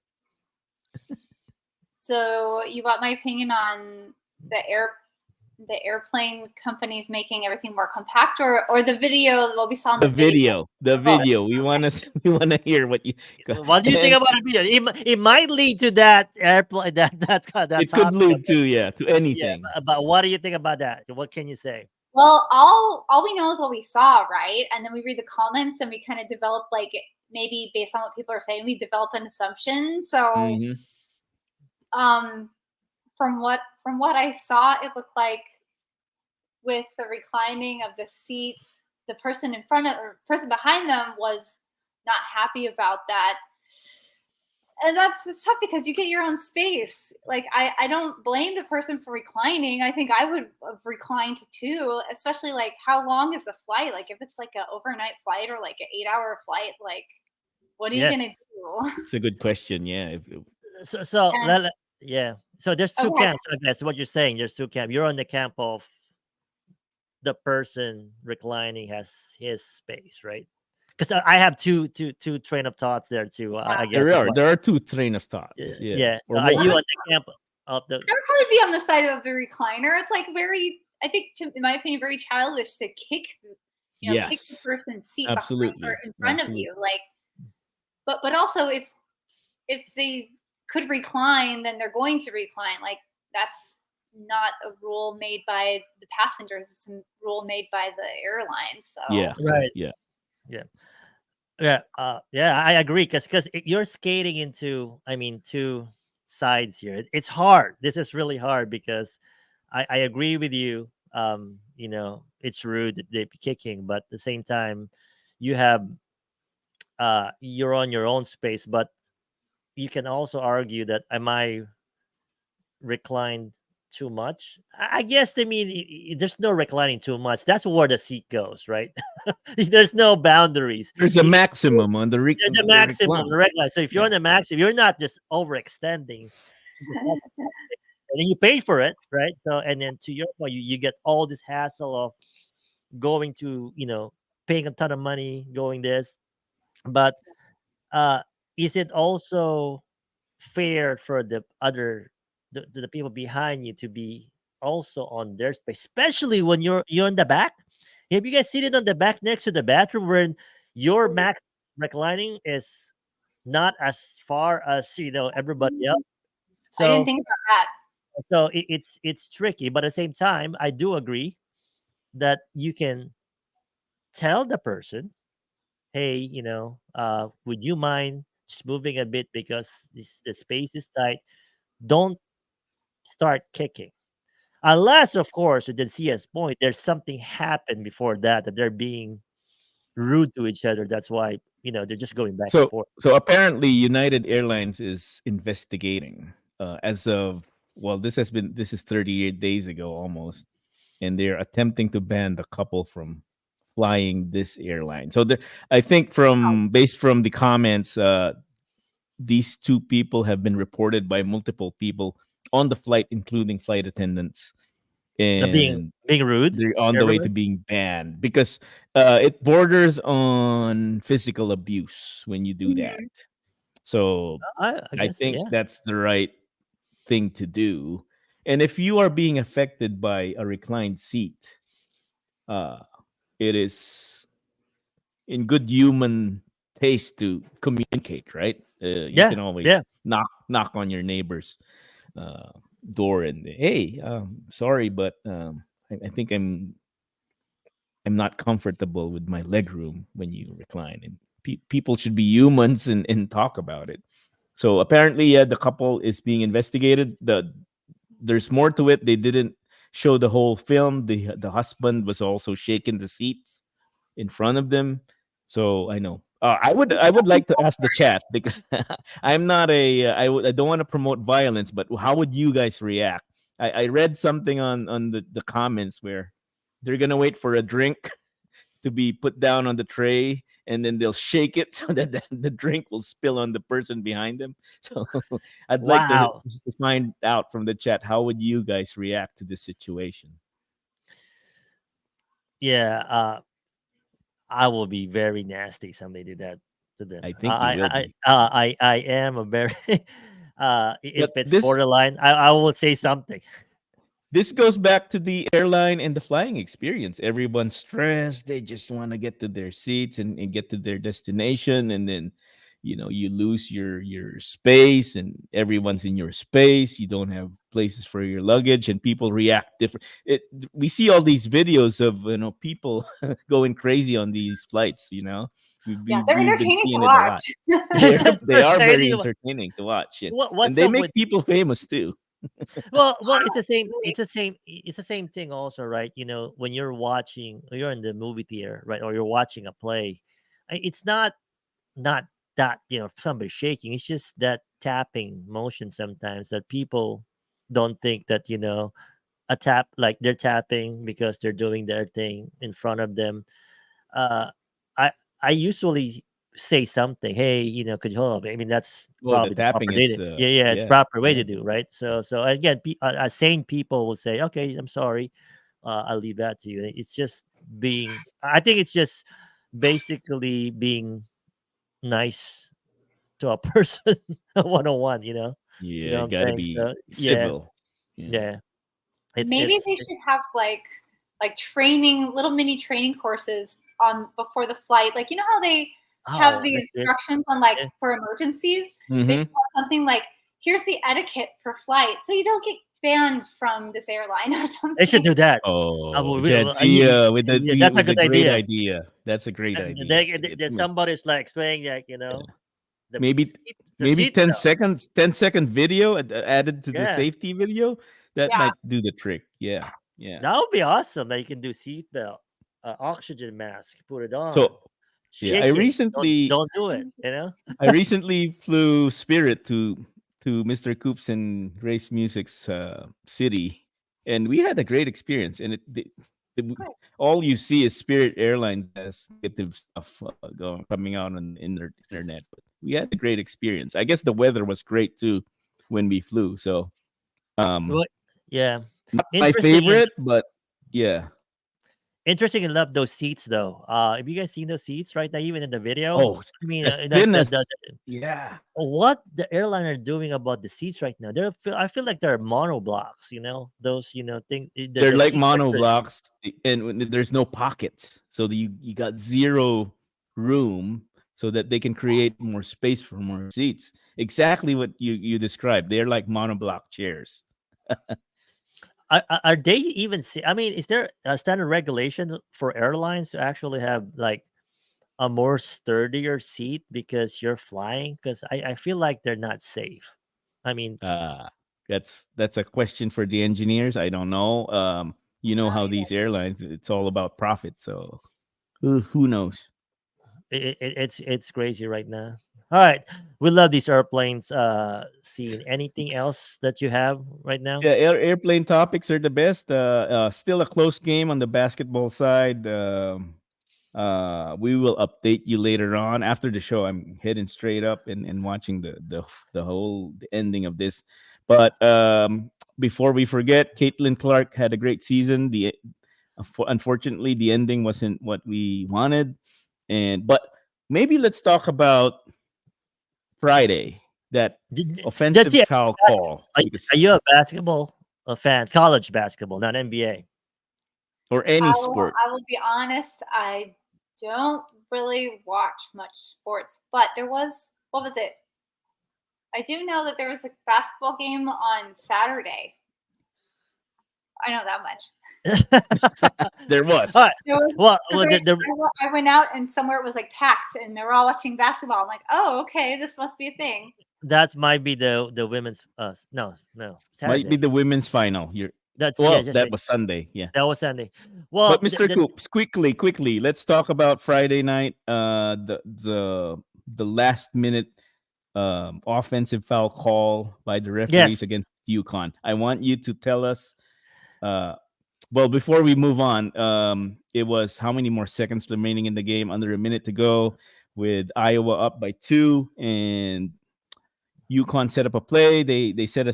So you want my opinion on the airplane companies making everything more compact, or the video, what we saw in The the video? video, the Oh, video. We want to we want to hear what you What do you think and about a video? It might lead to that airplane that it could topic. lead to, yeah, to Yeah, anything. but what do you think about that? What can you say? well, all we know is what we saw, right? And then we read the comments and we kind of develop, like, maybe based on what people are saying, we develop an assumption. So Hmm. um from what I saw, it looked like with the reclining of the seats, the person in front of or person behind them was not happy about that. And it's tough because you get your own space. Like, I don't blame the person for reclining. I think I would have reclined too, especially like how long is the flight? Like if it's like an overnight flight or like an 8 hour flight, like what are you Yes. gonna do? It's a good question. Yeah. So And yeah. So there's two okay, camps. I guess what you're saying. There's two camps. You're on the camp of the person reclining has his space, right? Because I have two train of thoughts there too. I yeah. guess There as are well. there are two train of thoughts. Yeah, Yeah. So or are I you more. would on the camp of the? I would probably be on the side of the recliner. It's like very, I think, in my opinion, very childish to kick the Yes, person's seat behind or absolutely, in front of absolutely. you. Like, but also if they could recline, then they're going to recline. Like that's not a rule made by the passengers; it's a rule made by the airline. So Yeah, Right. yeah. Yeah. Yeah. Yeah. I agree. Because you're skating into, I mean, two sides here. It's hard. This is really hard because I agree with you. It's rude that they be kicking, but at the same time, you have you're on your own space, but you can also argue that am I reclined too much? I guess I mean there's no reclining too much. That's where the seat goes, right? There's no boundaries. There's a maximum on There's a the maximum, recline. the recline. So if you're Yeah, on the max, if you're not just overextending, you just have to- and then you pay for it, right? So and then to your point, you get all this hassle of going to paying a ton of money going this, but uh is it also fair for the people behind you to be also on their space, especially when you're in the back? Have you guys seen it on the back next to the bathroom where your max reclining is not as far as everybody else? I didn't So think about that. it's tricky, but at the same time, I do agree that you can tell the person, hey, would you mind just moving a bit because the space is tight? Don't start kicking. Unless, of course, at the CS point, there's something happened before that they're being rude to each other. That's why, they're just going back and So forth. so apparently United Airlines is investigating as of, well, this is 38 days ago almost, and they're attempting to ban the couple from flying this airline. So I think from based from the comments, these two people have been reported by multiple people on the flight, including flight attendants, Being and being rude they're on to the way to everyone. being banned because it borders on physical abuse when you do that. Mhm. So I I guess, think yeah. that's the right thing to do. And if you are being affected by a reclined seat, uh, it is in good human taste to communicate, right? You Yeah, can always yeah. knock on your neighbor's uh, door and, hey, sorry, but I think I'm not comfortable with my leg room when you recline, and people should be humans and talk about it. So apparently, yeah, the couple is being investigated. There's more to it. They didn't show the whole film. The husband was also shaking the seats in front of them. So I know. I would like to ask the chat, because I'm not a I don't want to promote violence, but how would you guys react? I read something on the comments where they're gonna wait for a drink to be put down on the tray, and then they'll shake it so that the drink will spill on the person behind them. So I'd like Wow. to find out from the chat, how would you guys react to this situation? Yeah. I will be very nasty. Somebody did that to them. I think you will be. I am a very if But it's this borderline, I will say something. this goes back to the airline and the flying experience. Everyone's stressed. They just want to get to their seats and get to their destination. And then, you lose your space, and everyone's in your space. You don't have places for your luggage, and people react different. We see all these videos of, people going crazy on these flights. We've, Yeah, we've, they're we've been entertaining to seeing it a lot. watch. They're That's they are very frustrating. entertaining to watch, and What's they up make with people famous too. well, it's the same. It's the same thing, also, right? When you're watching, or you're in the movie theater, right, or you're watching a play, it's not that somebody shaking. It's just that tapping motion sometimes that people don't think that a tap, like they're tapping because they're doing their thing in front of them. uh I I usually say something. Hey, could you hold up? I mean, that's Oh, the probably the tapping proper way is, to, yeah, it's yeah, proper way yeah, to do, right? So again, sane people will say, okay, I'm sorry, I'll leave that to you. It's just being, I think it's just basically being nice to a person, 101, you know yeah. what I'm Got to saying? be So yeah, civil. Yeah, yeah, Maybe they should have like training, little mini training courses on before the flight. Like, you know how they have oh, the that's good. instructions on like Yeah. for emergencies? They hmm should have something like, here's the etiquette for flight so you don't get banned from this airline or They should something. do that. Oh, Yeah, Jadzia with yeah, that's a the good great idea. idea. That's a great And idea. that somebody's like explaining, like, Yeah. the Maybe seat, the maybe seat 10 belt. seconds, 10-second video added to the Yeah, safety video, that Yeah. might do the trick. Yeah, yeah. that would be awesome. That you can do seat belt, oxygen mask, put it on, So yeah, shake it. Don't do it. I recently flew Spirit to Mr. Coops and Grace Music's city, and we had a great experience. And all you see is Spirit Airlines has negative stuff coming out on the internet, but we had a great experience. I guess the weather was great too when we flew. So um, Well, yeah, not my interesting and favorite, but yeah. interesting and love those seats though. Have you guys seen those seats right now? Even in the video, Oh, I mean, as like thin as, yeah. what the airline are doing about the seats right now? I feel like they're monoblocks. Those thing. They're The like seats are monoblocks, and there's no pockets, so you got zero room, so that they can create more space for more seats. Exactly what you described. They're like monoblock chairs. are they even? I mean, is there a standard regulation for airlines to actually have like a more sturdier seat because you're flying? Because I feel like they're not safe. I mean, Uh, that's a question for the engineers. I don't know. You know how these airlines, it's all about profit. So who knows? it's crazy right now. All right, we love these airplanes. Seeing anything else that you have right now? Yeah, airplane topics are the best. Still a close game on the basketball side. We will update you later on after the show. I'm heading straight up and watching the whole the ending of this. But before we forget, Caitlin Clark had a great season. Unfortunately, the ending wasn't what we wanted. But maybe let's talk about Friday, that That's offensive it. foul Basketball. call, because Are you a basketball fan? College basketball, not NBA. or any sport. I will be honest, I don't really watch much sports, but there was, what was it? I do know that there was a basketball game on Saturday. I know that much. There All right. was. There was, Well, 'cause I went out and somewhere it was like packed and they were all watching basketball. I'm like, oh, okay, this must be a thing. that might be the women's. No, Might be Saturday. the women's final. You're That's yeah, well, just that right. was Sunday. Yeah. That was Sunday. But Well, Mr. Coops, quickly, let's talk about Friday night. The last minute offensive foul call by the referees yes, against UConn. I want you to tell us. Uh, well, before we move on, it was how many more seconds remaining in the game? Under a minute to go, with Iowa up by 2, and UConn set up a play. They set a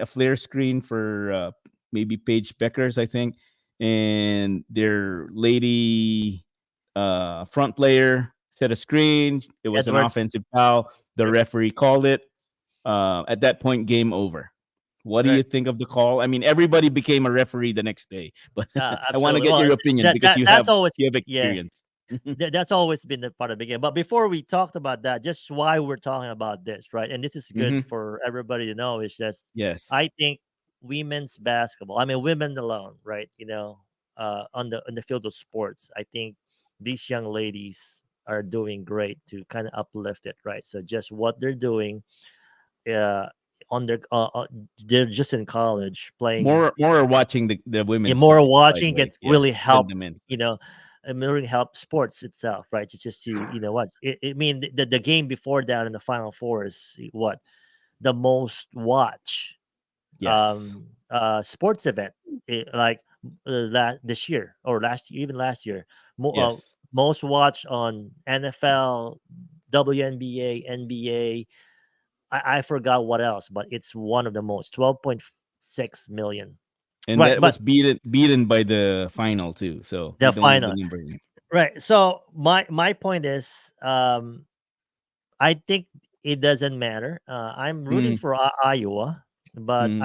flare screen for maybe Paige Beckers, I think, and their lady front player set a screen. It was an Edwards. offensive foul. The Yep. referee called it. At that point, game over. What do you Right. think of the call? I mean, everybody became a referee the next day, but I want to Absolutely. get Well, your opinion because that's always you have yeah. experience. That's always been the part of the game. But before we talked about that, just why we're talking about this, right? And this is good Hmm. for everybody to know. Is just Yes, I think women's basketball. I mean, women alone, right? On the field of sports, I think these young ladies are doing great to kind of uplift it, right? So just what they're doing, uh, on their they're just in college playing. more are watching the Yeah, women's more side, by the watching way. gets Yeah, really than help, the men's you side. know, really help sports itself, right? Just to what I mean, the game before that in the Final Four is what the most watch Yes, sports event, like this year or last year, even last year, yes, most watched on NFL, WNBA, NBA. I forgot what else, but it's one of the most 12.6 million. and Right, that but was beaten by the final too. So we the don't know the final. number yet. Right. So my point is, I think it doesn't matter. I'm rooting Mm, for Iowa, but mm,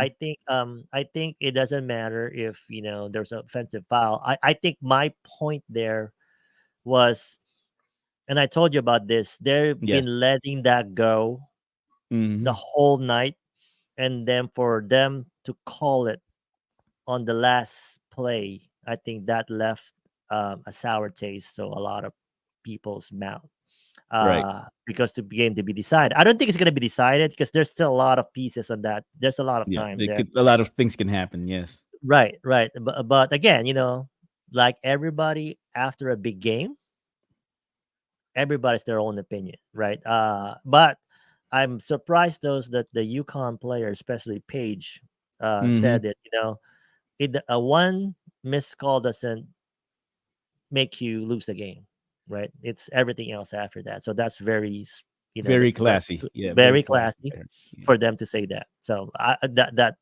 I think it doesn't matter if there's an offensive foul. I think my point there was, and I told you about this. They've yes. been letting that go the Hmm. whole night, and then for them to call it on the last play, I think that left a sour taste. So a lot of people's mouth. Right. Because the game to be decided. I don't think it's going to be decided because there's still a lot of pieces on that. There's a lot of Yeah. time They there. could. A lot of things can happen. Yes. Right, right. But again, like everybody after a big game, everybody's their own opinion, right? But I'm surprised those that the Yukon player, especially Paige, Hmm. said that it a one missed call doesn't make you lose a game, right? It's everything else after that. So that's very, Very classy. Yeah. Very very classy classy there. Yeah. for them to say that. So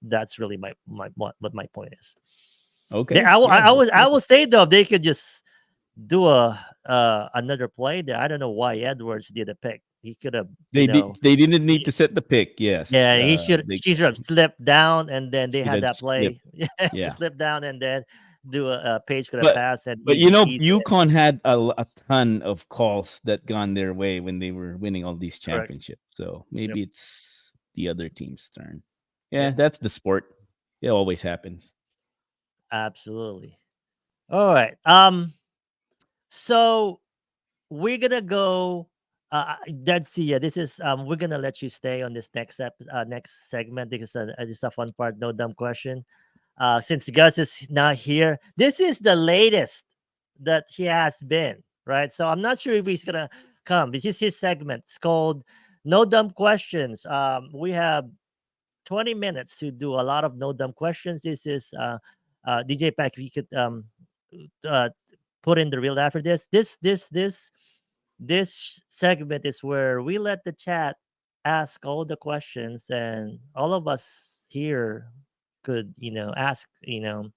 that's really my what my point is. Okay. Yeah. That's I perfect. will say though, if they could just do a another play there. I don't know why Edwards did a pick. He could have, They did. They didn't need to set the pick. Yes. yeah, They she should have slipped down, and then they should had have that slipped. play. Yeah, Yeah. slip down and then do a Page could have But passed and but you know, easy UConn had a ton of calls that gone their way when they were winning all these correct. championships. So Yep. maybe it's the other team's turn. Yeah, Yeah, that's the sport. It always happens. absolutely. All right. So we're gonna go. That's yeah. This is We're gonna let you stay on this next segment. This is a fun part. No dumb question. Since Gus is not here, this is the latest that he has been, right? So I'm not sure if he's gonna come. This is his segment. It's called No Dumb Questions. We have 20 minutes to do a lot of no dumb questions. This is DJ Pack. If you could uh, put in the reel after this. This segment is where we let the chat ask all the questions, and all of us here could ask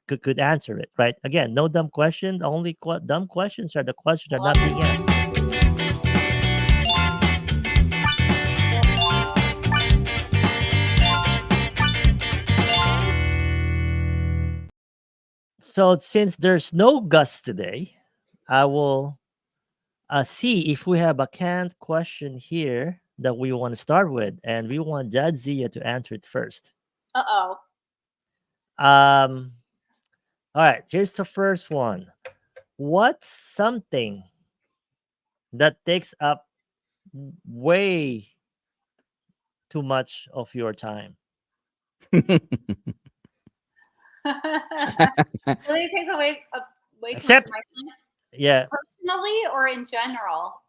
could answer it, right? Again, no dumb question. The only dumb questions are the questions that are not being asked. So since there's no Gus today, I will see if we have a canned question here. that we want to start with, and we want Jadzia to answer it first. Uh-oh. Um, all right, here's the first one. What's something that takes up way too much of your time? Really takes away way too much of Except, my time. yeah, Personally or in general?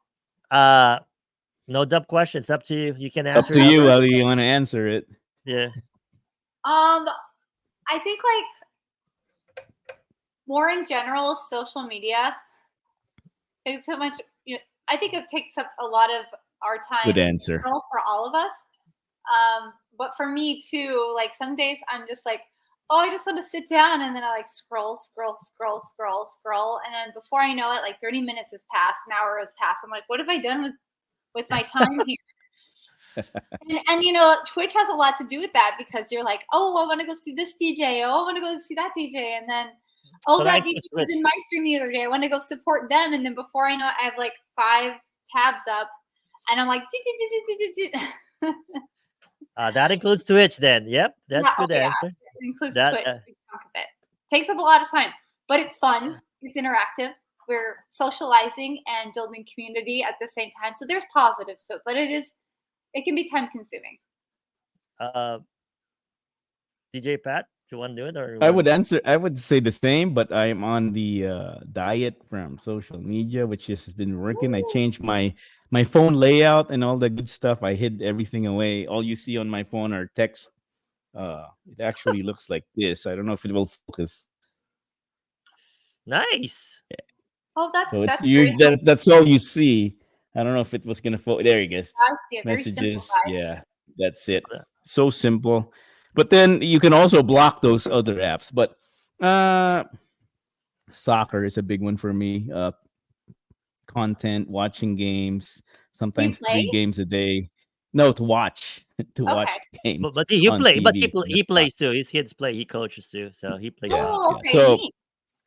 uh, no dumb questions. Up to you. You can Up answer to you whatever. how you want to answer it. Yeah. I think like more in general, social media. It's so much. I think it takes up a lot of our time Good in answer. general for all of us. But for me too, like some days I'm just like, oh, I just want to sit down, and then I like scroll, scroll, scroll, scroll, scroll, and then before I know it, like 30 minutes has passed, an hour has passed. I'm like, what have I done with my time here? And Twitch has a lot to do with that because you're like, oh, I want to go see this DJ. Oh, I want to go see that DJ. And then, oh, So that like, DJ was in my stream the other day. I want to go support them. And then before I know it, I have like 5 tabs up. And I'm like, that includes Twitch then. Yep, that's yeah, good okay, yeah. answer. It includes That Twitch, a big chunk of it. Takes up a lot of time, but it's fun. It's interactive. We're socializing and building community at the same time. So there's positives to it, but it can be time consuming. uh, DJ Pat, do you want to do it or you I want would to? answer. I would say the same, but I'm on the diet from social media, which has been working. I changed my phone layout and all the good stuff. I hid everything away. All you see on my phone are text. It actually looks like this. I don't know if it will focus. Nice. Oh, So it's that's very you. That's all you see. I don't know if it was gonna focus. There you go. I see it. Very Messages. simplified. Yeah, that's it. Uh, So simple. But then you can also block those other apps. But uh soccer is a big one for me. Content, watching games, Do you sometimes play? 3 games a day. No, to watch, to Okay. watch But games but you on play, but TV. So he that's not. plays too. His kids play. He coaches too, so he plays Yeah, soccer. Oh, yeah. okay. So Neat.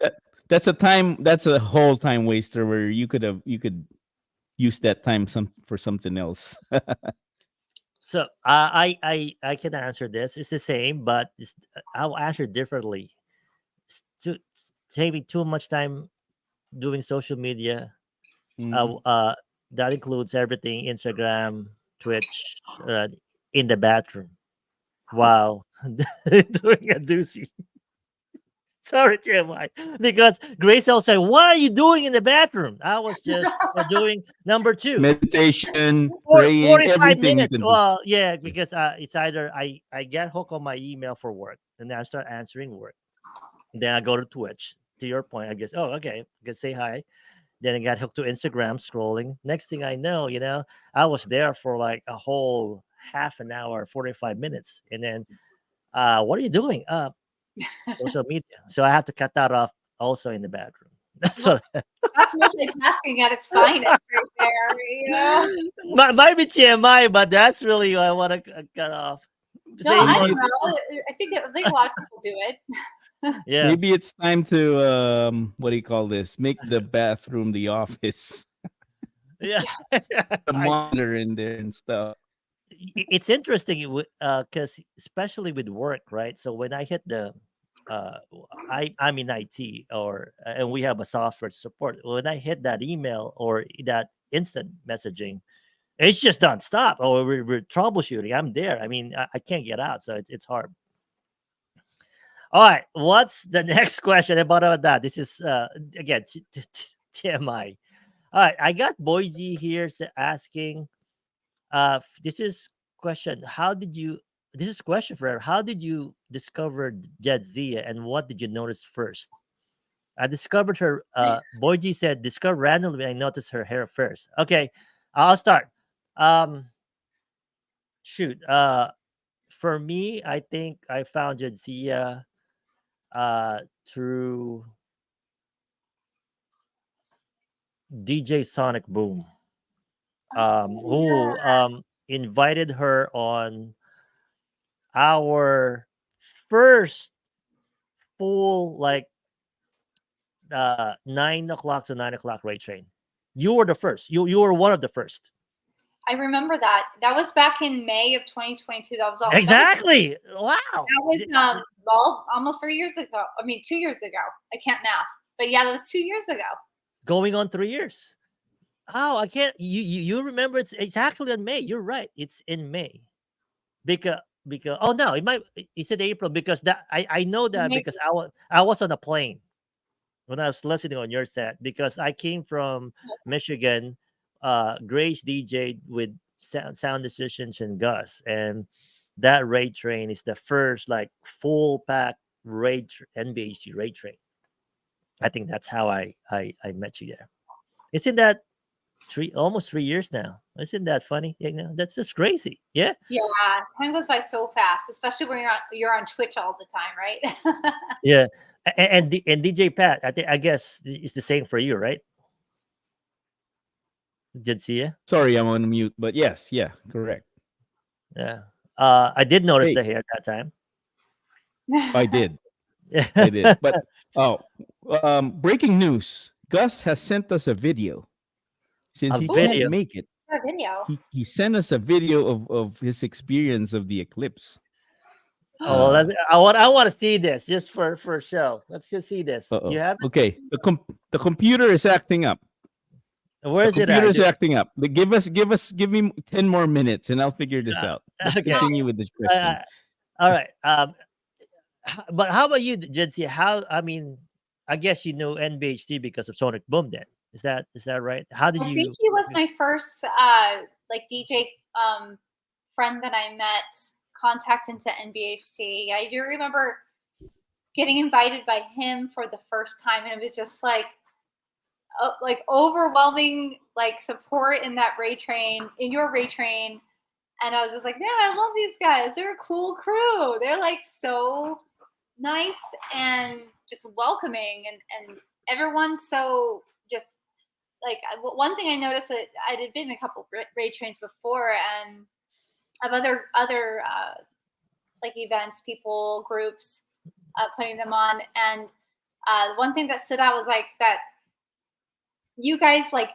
that, that's a time. That's a whole time waster where you could use that time for something else. So I can answer this. It's the same, but I'll answer differently. Saving too much time doing social media. Uh, Mhm. uh, that includes everything: Instagram, Twitch, in the bathroom while doing a doozy. Sorry, TMI. Because Grace will say, "What are you doing in the bathroom?" I was just doing number two. Meditation, For praying, 45 everything you minutes. can do. Well, yeah, because it's either I get hooked on my email for work, and then I start answering work. Then I go to Twitch. To your point, I guess. Oh, okay. I can say hi. Then I got hooked to Instagram scrolling. Next thing I know, I was there for like a whole half an hour, 45 minutes. And then, what are you doing? Social media. So I have to cut that off also in the bedroom. That's Well, what that's multitasking at its finest right there. Yeah. might be TMI, but that's really what I want to cut off. No, Save I more. Maybe don't know. I think a lot of people do it. Yeah. maybe it's time to what do you call this? Make the bathroom the office. Yeah. The monitor in there and stuff. It's interesting because especially with work, right? So when I hit I'm in IT, and we have a software support. When I hit that email or that instant messaging, it's just don't stop. Or we're troubleshooting. I'm there. I mean, I can't get out, so it's hard. All right, what's the next question about that? This is again TMI. All right, I got Boyji here asking. This is question. How did you? This is question for her. How did you discover Jadzia, and what did you notice first? I discovered her. Boyji said, discover randomly. I noticed her hair first. Okay, I'll start. Um, shoot. For me, I think I found Jadzia through DJ Sonic Boom, Oh, who invited her on our first full like 9 o'clock to 9 o'clock rate train. You were the first. You were one of the first. I remember that. That was back in May of 2022. Exactly. Wow. That was well, almost 3 years ago. I mean, 2 years ago. I can't math, but yeah, that was 2 years ago. Going on 3 years. Oh, I can't. You remember? It's actually in May. You're right. It's in May because oh no, it might. It's in April because that I know that Maybe. because I was on a plane when I was listening on your set because I came from Michigan. Grace DJ with sound decisions and Gus, and that raid train is the first like full pack NBAC raid train. I think that's how I met you there. Isn't that almost 3 years now? Isn't that funny? That's just crazy. Yeah. Yeah, time goes by so fast, especially when you're on Twitch all the time, right? Yeah. And DJ Pat, I guess it's the same for you, right? Jadzia? Sorry, I'm on mute, but yes, yeah, correct. Yeah. I did notice Hey, the hair that time. I did. Yeah. I did. But oh, breaking news. Gus has sent us a video. Since A he can't video. make it, A video. he sent us a video of his experience of the eclipse. Oh, well, I want to see this just for a show. Let's just see this. You Uh-oh. have Okay, the computer is acting up. it? Where The is it computer at? is acting up. Give me 10 more minutes and I'll figure this out. Let's Okay. continue with this question. All right. But how about you, Jadzia? I mean, I guess you know NBHC because of Sonic Boom. Then is that right? How did I think you? he was my first like DJ friend that I met contact into NBHT. I do remember getting invited by him for the first time, and it was just like overwhelming like support in that in your Ray Train. And I was just like, man, I love these guys. They're a cool crew. They're like so nice and just welcoming, and everyone's so just like one thing I noticed that I had been in a couple raid trains before, and of other like events, people, groups, putting them on, and one thing that stood out was like that you guys like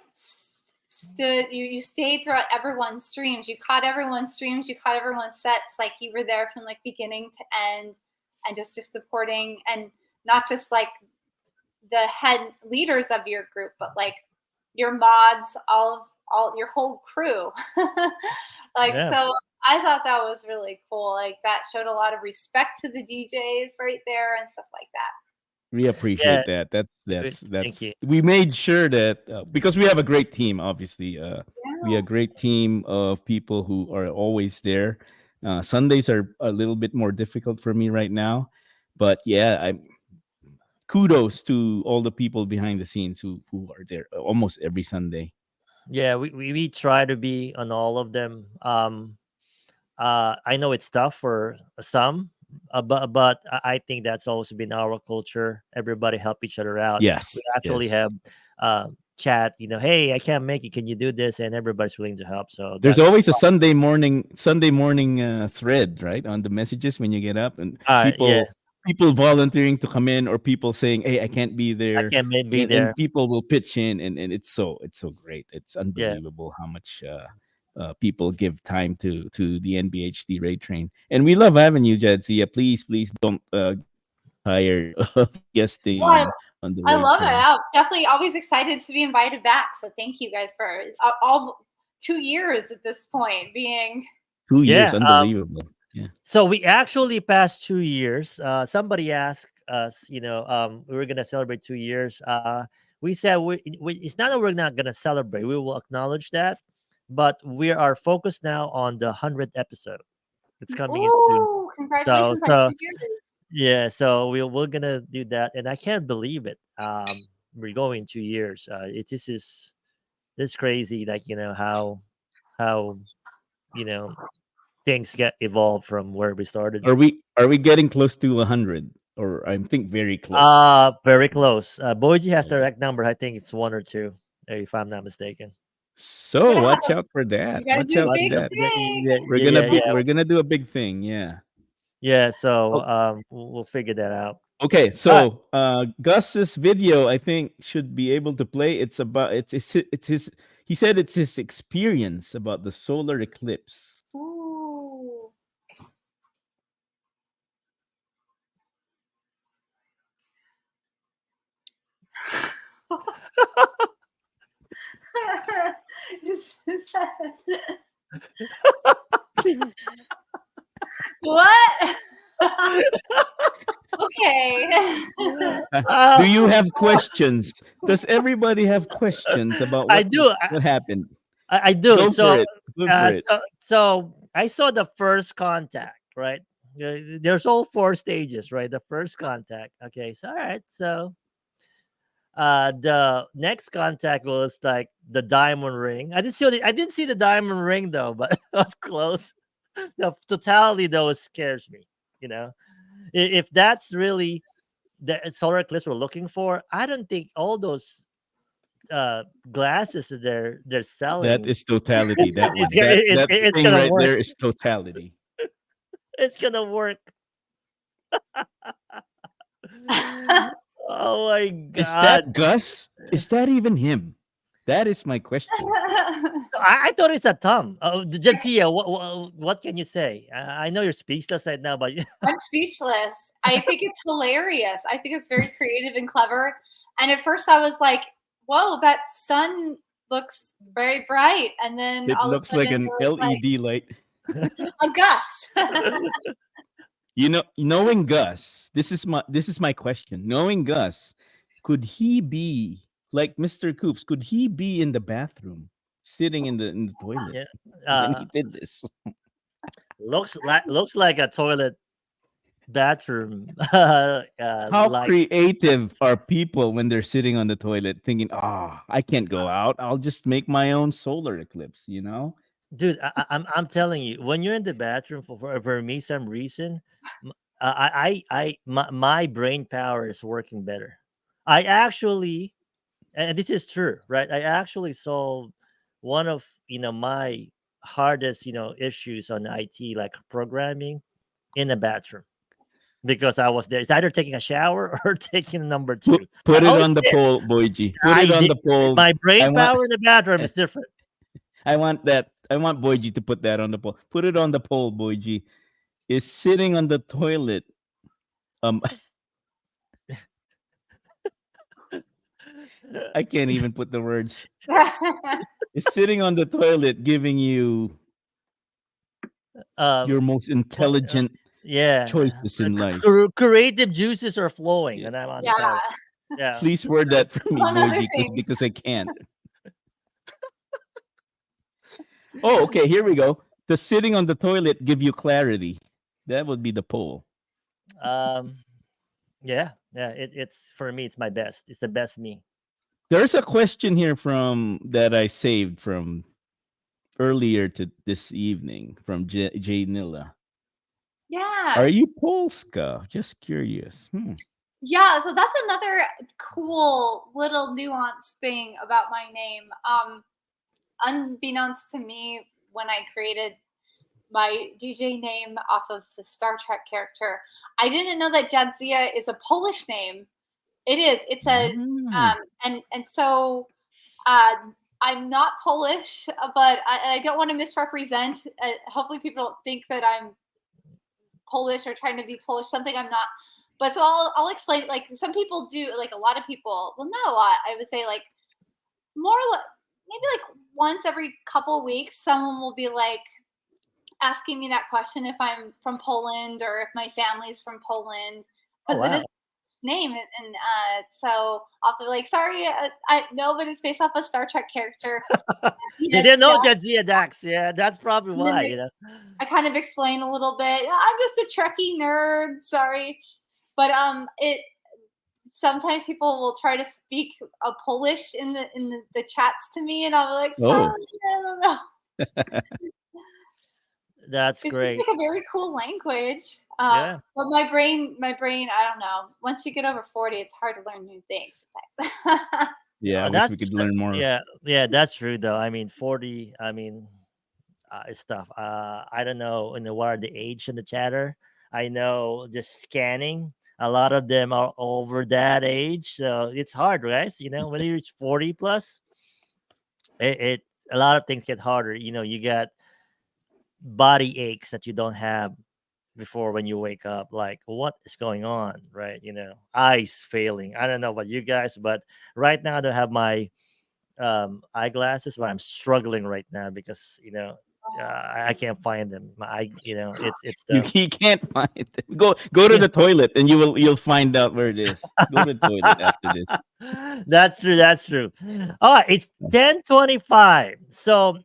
you stayed throughout everyone's streams. You caught everyone's streams. You caught everyone's sets. Like you were there from like beginning to end, and just supporting, and not just like the head leaders of your group, but like your mods, all your whole crew. Like Yeah. so, I thought that was really cool. Like that showed a lot of respect to the DJs right there and stuff like that. We Yeah. appreciate that. Thank you. We made sure that because we have a great team, obviously. We have a Yeah. great team of people who are always there. Sundays are a little bit more difficult for me right now, but yeah, I kudos to all the people behind the scenes who are there almost every Sunday. Yeah. We try to be on all of them. I know it's tough for some, but I think that's also been our culture. Everybody help each other out. Yes, We actually yes. have chat. Hey, I can't make it. Can you do this? And everybody's willing to help. So There's that's always a Sunday morning thread, right, on the messages when you get up, and yeah. people volunteering to come in, or people saying, "Hey, I can't be I there," can't be and there. people will pitch in, and it's so great. It's Yeah. unbelievable how much people give time to the NBHD raid train, and we love having you, Jadzia. Please don't get tired of guesting Well, on the I raid love it. train. I'm definitely always excited to be invited back. So thank you guys for all 2 years at this point being. 2 years, Yeah. unbelievable. Yeah. So we actually passed 2 years. Somebody asked us, we were gonna celebrate 2 years. We said it's not that we're not gonna celebrate. We will acknowledge that, but we are focused now on the 100th episode. It's coming in soon. Ooh, So congratulations on so 2 years. yeah, so we're gonna do that, and I can't believe it. We're going 2 years. This crazy, like how you know things get evolved from where we started. Are we getting close to 100, or I think very close? Very close. Boji has the Yeah. correct number. I think it's one or two, if I'm not mistaken. So Yeah, watch out for that. you gotta Watch do a out But for big that. thing. We're yeah, gonna yeah, we're gonna do a big thing. Yeah. yeah. So Oh, we'll figure that out. okay. All right. So Gus's video, I think, should be able to play. It's about it's his. He said it's his experience about the solar eclipse. Ooh. What? Okay. Do Uh, you have questions? Does everybody have questions about I do. what happened? I do. Go for So, it. Go for it. so I saw the first contact, right? There's all four stages, right? The first contact. Okay, so all right. So, the next contact was like the diamond ring. I didn't see the diamond ring though, but up close. The totality though scares me. You know, if that's really the solar eclipse we're looking for, I don't think all those glasses that they're That selling is totality. That it's one. gonna That it's thing gonna right work. there is totality. It's gonna work. Oh my Is god! that Gus? Is that even him? That is my question. So I thought it's a thumb. Oh, Jadzia, what can you say? I know you're speechless right now, but I'm speechless. I think it's hilarious. I think it's very creative and clever. And at first I was like, whoa, that sun looks very bright. And then It all of a looks like sudden it an was like LED light. a Gus. You know, knowing Gus, this is my question. Knowing Gus, could he be like Mr. Coops? Could he be in the bathroom, sitting in the toilet yeah, when he uh, did this? looks like a toilet bathroom. How Like, creative are people when they're sitting on the toilet thinking, "Ah, I can't go out. I'll just make my own solar eclipse," you know? dude, I'm telling you, when you're in the bathroom for me, some reason, my brain power is working better. I actually, and this is true, right? I actually solved one of my hardest issues on IT, like programming, in the bathroom because I was there. It's either taking a shower or taking number Put, two. I put it always on the did. poll, Boyji. Put it I on did. the poll. My I brain want power in the bathroom is different. I want that. I want Boyji to put that on the poll. Put it on the poll, Boyji. Is sitting on the toilet um I can't even put the words. Is sitting on the toilet giving you Um, your most well, intelligent yeah, choices in life? creative juices are flowing Yeah. when I'm on the Yeah. toilet. Yeah, Please word that's that for me, Among other Boyji, things. because I can't. Oh, okay, here we go. Does sitting on the toilet give you clarity? That would be the poll. um, yeah. It's for me. It's my best. It's the best me. There's a question here from that I saved from earlier to this evening from J Nilla. Yeah. Are you Polska? Just curious. Yeah, so that's another cool little nuance thing about my name. Unbeknownst to me, when I created my DJ name off of the Star Trek character, I didn't know that Jadzia is a Polish name. It is. It's a Mm. and so uh, I'm not Polish, but I don't want to misrepresent. Hopefully, people don't think that I'm Polish or trying to be Polish. Something I'm not. But so I'll explain. Like some people do. Like a lot of people. Well, not a lot. I would say like more maybe like once every couple weeks, someone will be like asking me that question if I'm from Poland or if my family's from Poland Oh because it is wow! a name and so I'll be like, sorry, I know, but it's based off a Star Trek character. They Yes, didn't know yes. Jadzia Dax. Yeah, that's probably And then why. I kind of explain a little bit. I'm just a Trekkie nerd. Sorry, but it sometimes people will try to speak a Polish in the chats to me, and I'll be like, sorry, Oh, I don't know. That's It's just great. like a very cool language. Yeah. But my brain, I don't know. Once you get over 40, it's hard to learn new things sometimes. yeah. I wish we That's could learn more. yeah. That's true though. I mean, 40. I mean, it's tough. I don't know. What are the age in the chatter? I know just scanning. A lot of them are over that age, so it's hard, right? When you reach 40 plus. it a lot of things get harder. You got body aches that you don't have before when you wake up. Like, what is going on, right? Eyes failing. I don't know about you guys, but right now I don't have my eyeglasses, but I'm struggling right now because I can't find them. My eye, it's You the he can't find it. Go to yeah. the toilet and you'll find out where it is. Go to the toilet after this. That's true. That's true. All right, it's 10:25. So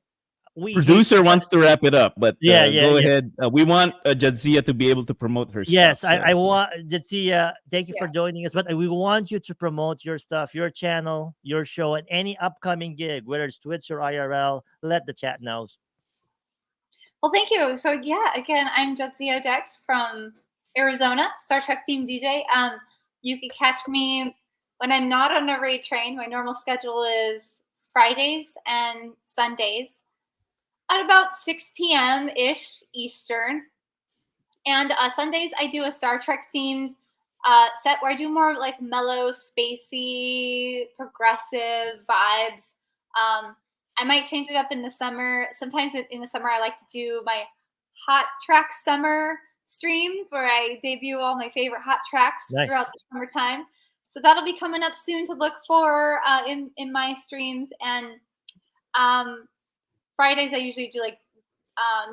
we Producer wants to wrap it up, but yeah, yeah, go yeah. ahead. We want Jadzia to be able to promote her Yes, stuff. I So yeah. want Jadzia, thank you Yeah. for joining us. But we want you to promote your stuff, your channel, your show, and any upcoming gig, whether it's Twitch or IRL. Let the chat know. Well, thank you. So yeah, again, I'm Jadzia Dex from Arizona, Star Trek themed DJ. You can catch me when I'm not on a raid train. My normal schedule is Fridays and Sundays at about 6 p.m. ish Eastern. And Sundays I do a Star Trek themed set where I do more like mellow, spacey, progressive vibes. I might change it up in the summer. Sometimes in the summer I like to do my hot track summer streams where I debut all my favorite hot tracks Nice. throughout the summertime. So that'll be coming up soon to look for in my streams. And um, Fridays I usually do like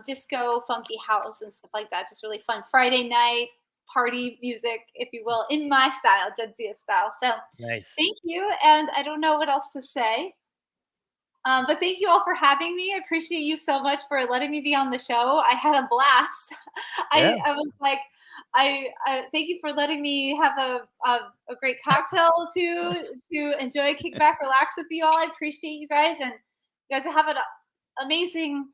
disco, funky house, and stuff like that. Just really fun Friday night party music, if you will, in my style, Jadzia style. So Nice. thank you, and I don't know what else to say. But thank you all for having me. I appreciate you so much for letting me be on the show. I had a blast. Yeah. I was like, I thank you for letting me have a great cocktail to enjoy, kick back, relax with you all. I appreciate you guys, and you guys have an amazing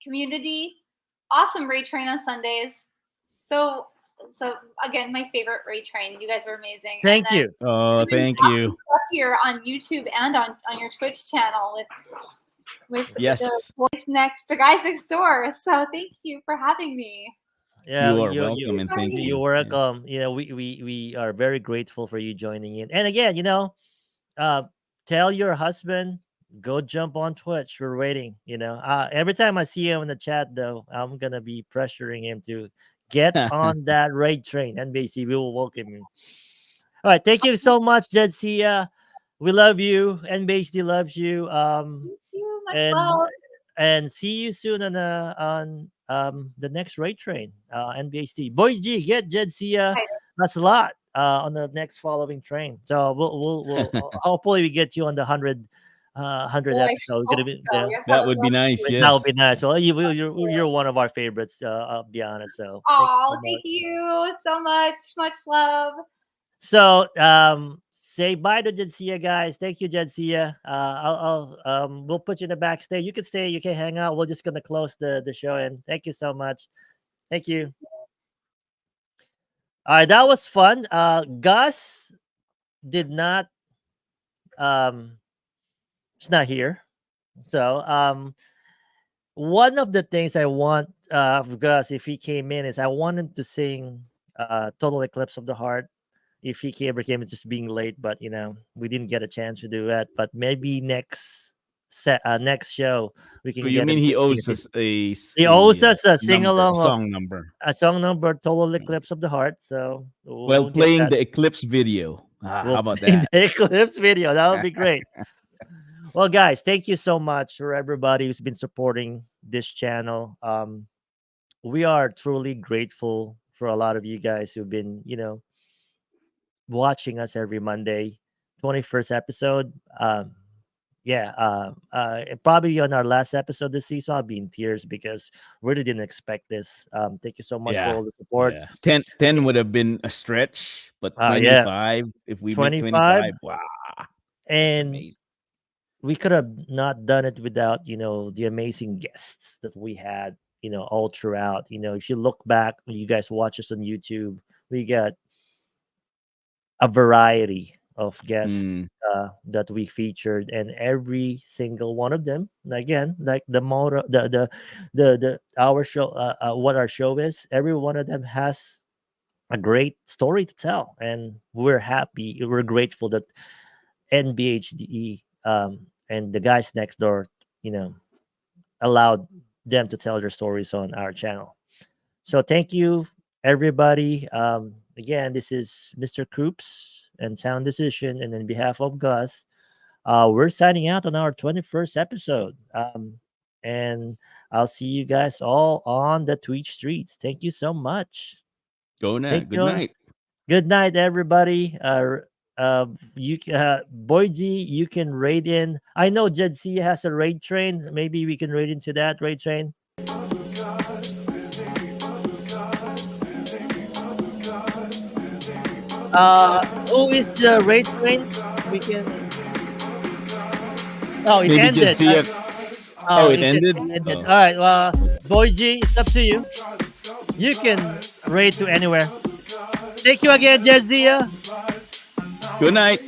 community. Awesome raid train on Sundays. So so again, my favorite raid train. You guys are amazing. And Thank then you. Oh, doing thank awesome you. stuff here on YouTube and on your Twitch channel with the Yes, the guys next door. So thank you for having me. Yeah, you are you welcome you and thank Everybody. you're you. Yeah. welcome. We are very grateful for you joining in. And again, uh, tell your husband, go jump on Twitch. We're waiting. Every time I see him in the chat, though, I'm gonna be pressuring him to get on that raid train. NBC, we will welcome you. All right, thank you so much, Jadzia. We love you. NBC loves you. Thank you. Much And love. see you soon on the next raid train. NBC. Boy G, get Jadzia. That's a lot on the next following train. So we'll hopefully we get you on the 100 Well, I episode. We're gonna hope be so. there. Yes, I That would would be love nice. That Yes. would be nice. Well, you're one of our favorites. I'll be honest. So thanks so Oh, thank much. you so much. Much love. So say bye to Jadzia, guys. Thank you, Jadzia. We'll put you in the backstage. You can stay. You can hang out. We're just gonna close the show. And thank you so much. Thank you. All right, that was fun. Gus did not. He's not here. So one of the things I want of Gus, if he came in, is I want him to sing "Total Eclipse of the Heart." If he ever came, it's just being late, but we didn't get a chance to do that. But maybe next show we So can you get mean him to he sing a owes bit. us He owes us a sing number, a along of song number? a song number, "Total Eclipse of the Heart." So Well, we'll get playing that. the Eclipse video. How We'll about play that? the Eclipse video. That would be great. Well, guys, thank you so much for everybody who's been supporting this channel. We are truly grateful for a lot of you guys who've been, watching us every Monday. 21st episode. Yeah, probably on our last episode this season, I'll be in tears because really didn't expect this. Thank you so much for Yeah. all the support. Yeah. 10 would have been a stretch, but Yeah, 25, if we make 25, 25, wow, that's and amazing. we could have not done it without the amazing guests that we had all throughout. If you look back, when you guys watch us on YouTube, we got a variety of guests Mm, that we featured, and every single one of them, again, like the motto, the our show, what our show is, every one of them has a great story to tell, and we're happy, we're grateful that NBHDE and the guys next door, you know, allowed them to tell their stories on our channel. So thank you, everybody. Again, this is Mr. Croops and Sound Decision, and on behalf of Gus, we're signing out on our 21st episode. And I'll see you guys all on the Twitch streets. Thank you so much. Go now. Thank Good you. night. Good night, everybody. Boydie, you can raid in. I know Jadzia has a raid train. Maybe we can raid into that raid train. Who is the raid train? We can. Oh, it Maybe ended. Jadzia. Oh, it ended? ended. Oh. All right. Well, Boydie, it's up to you. You can raid to anywhere. Thank you again, Jadzia. Good night.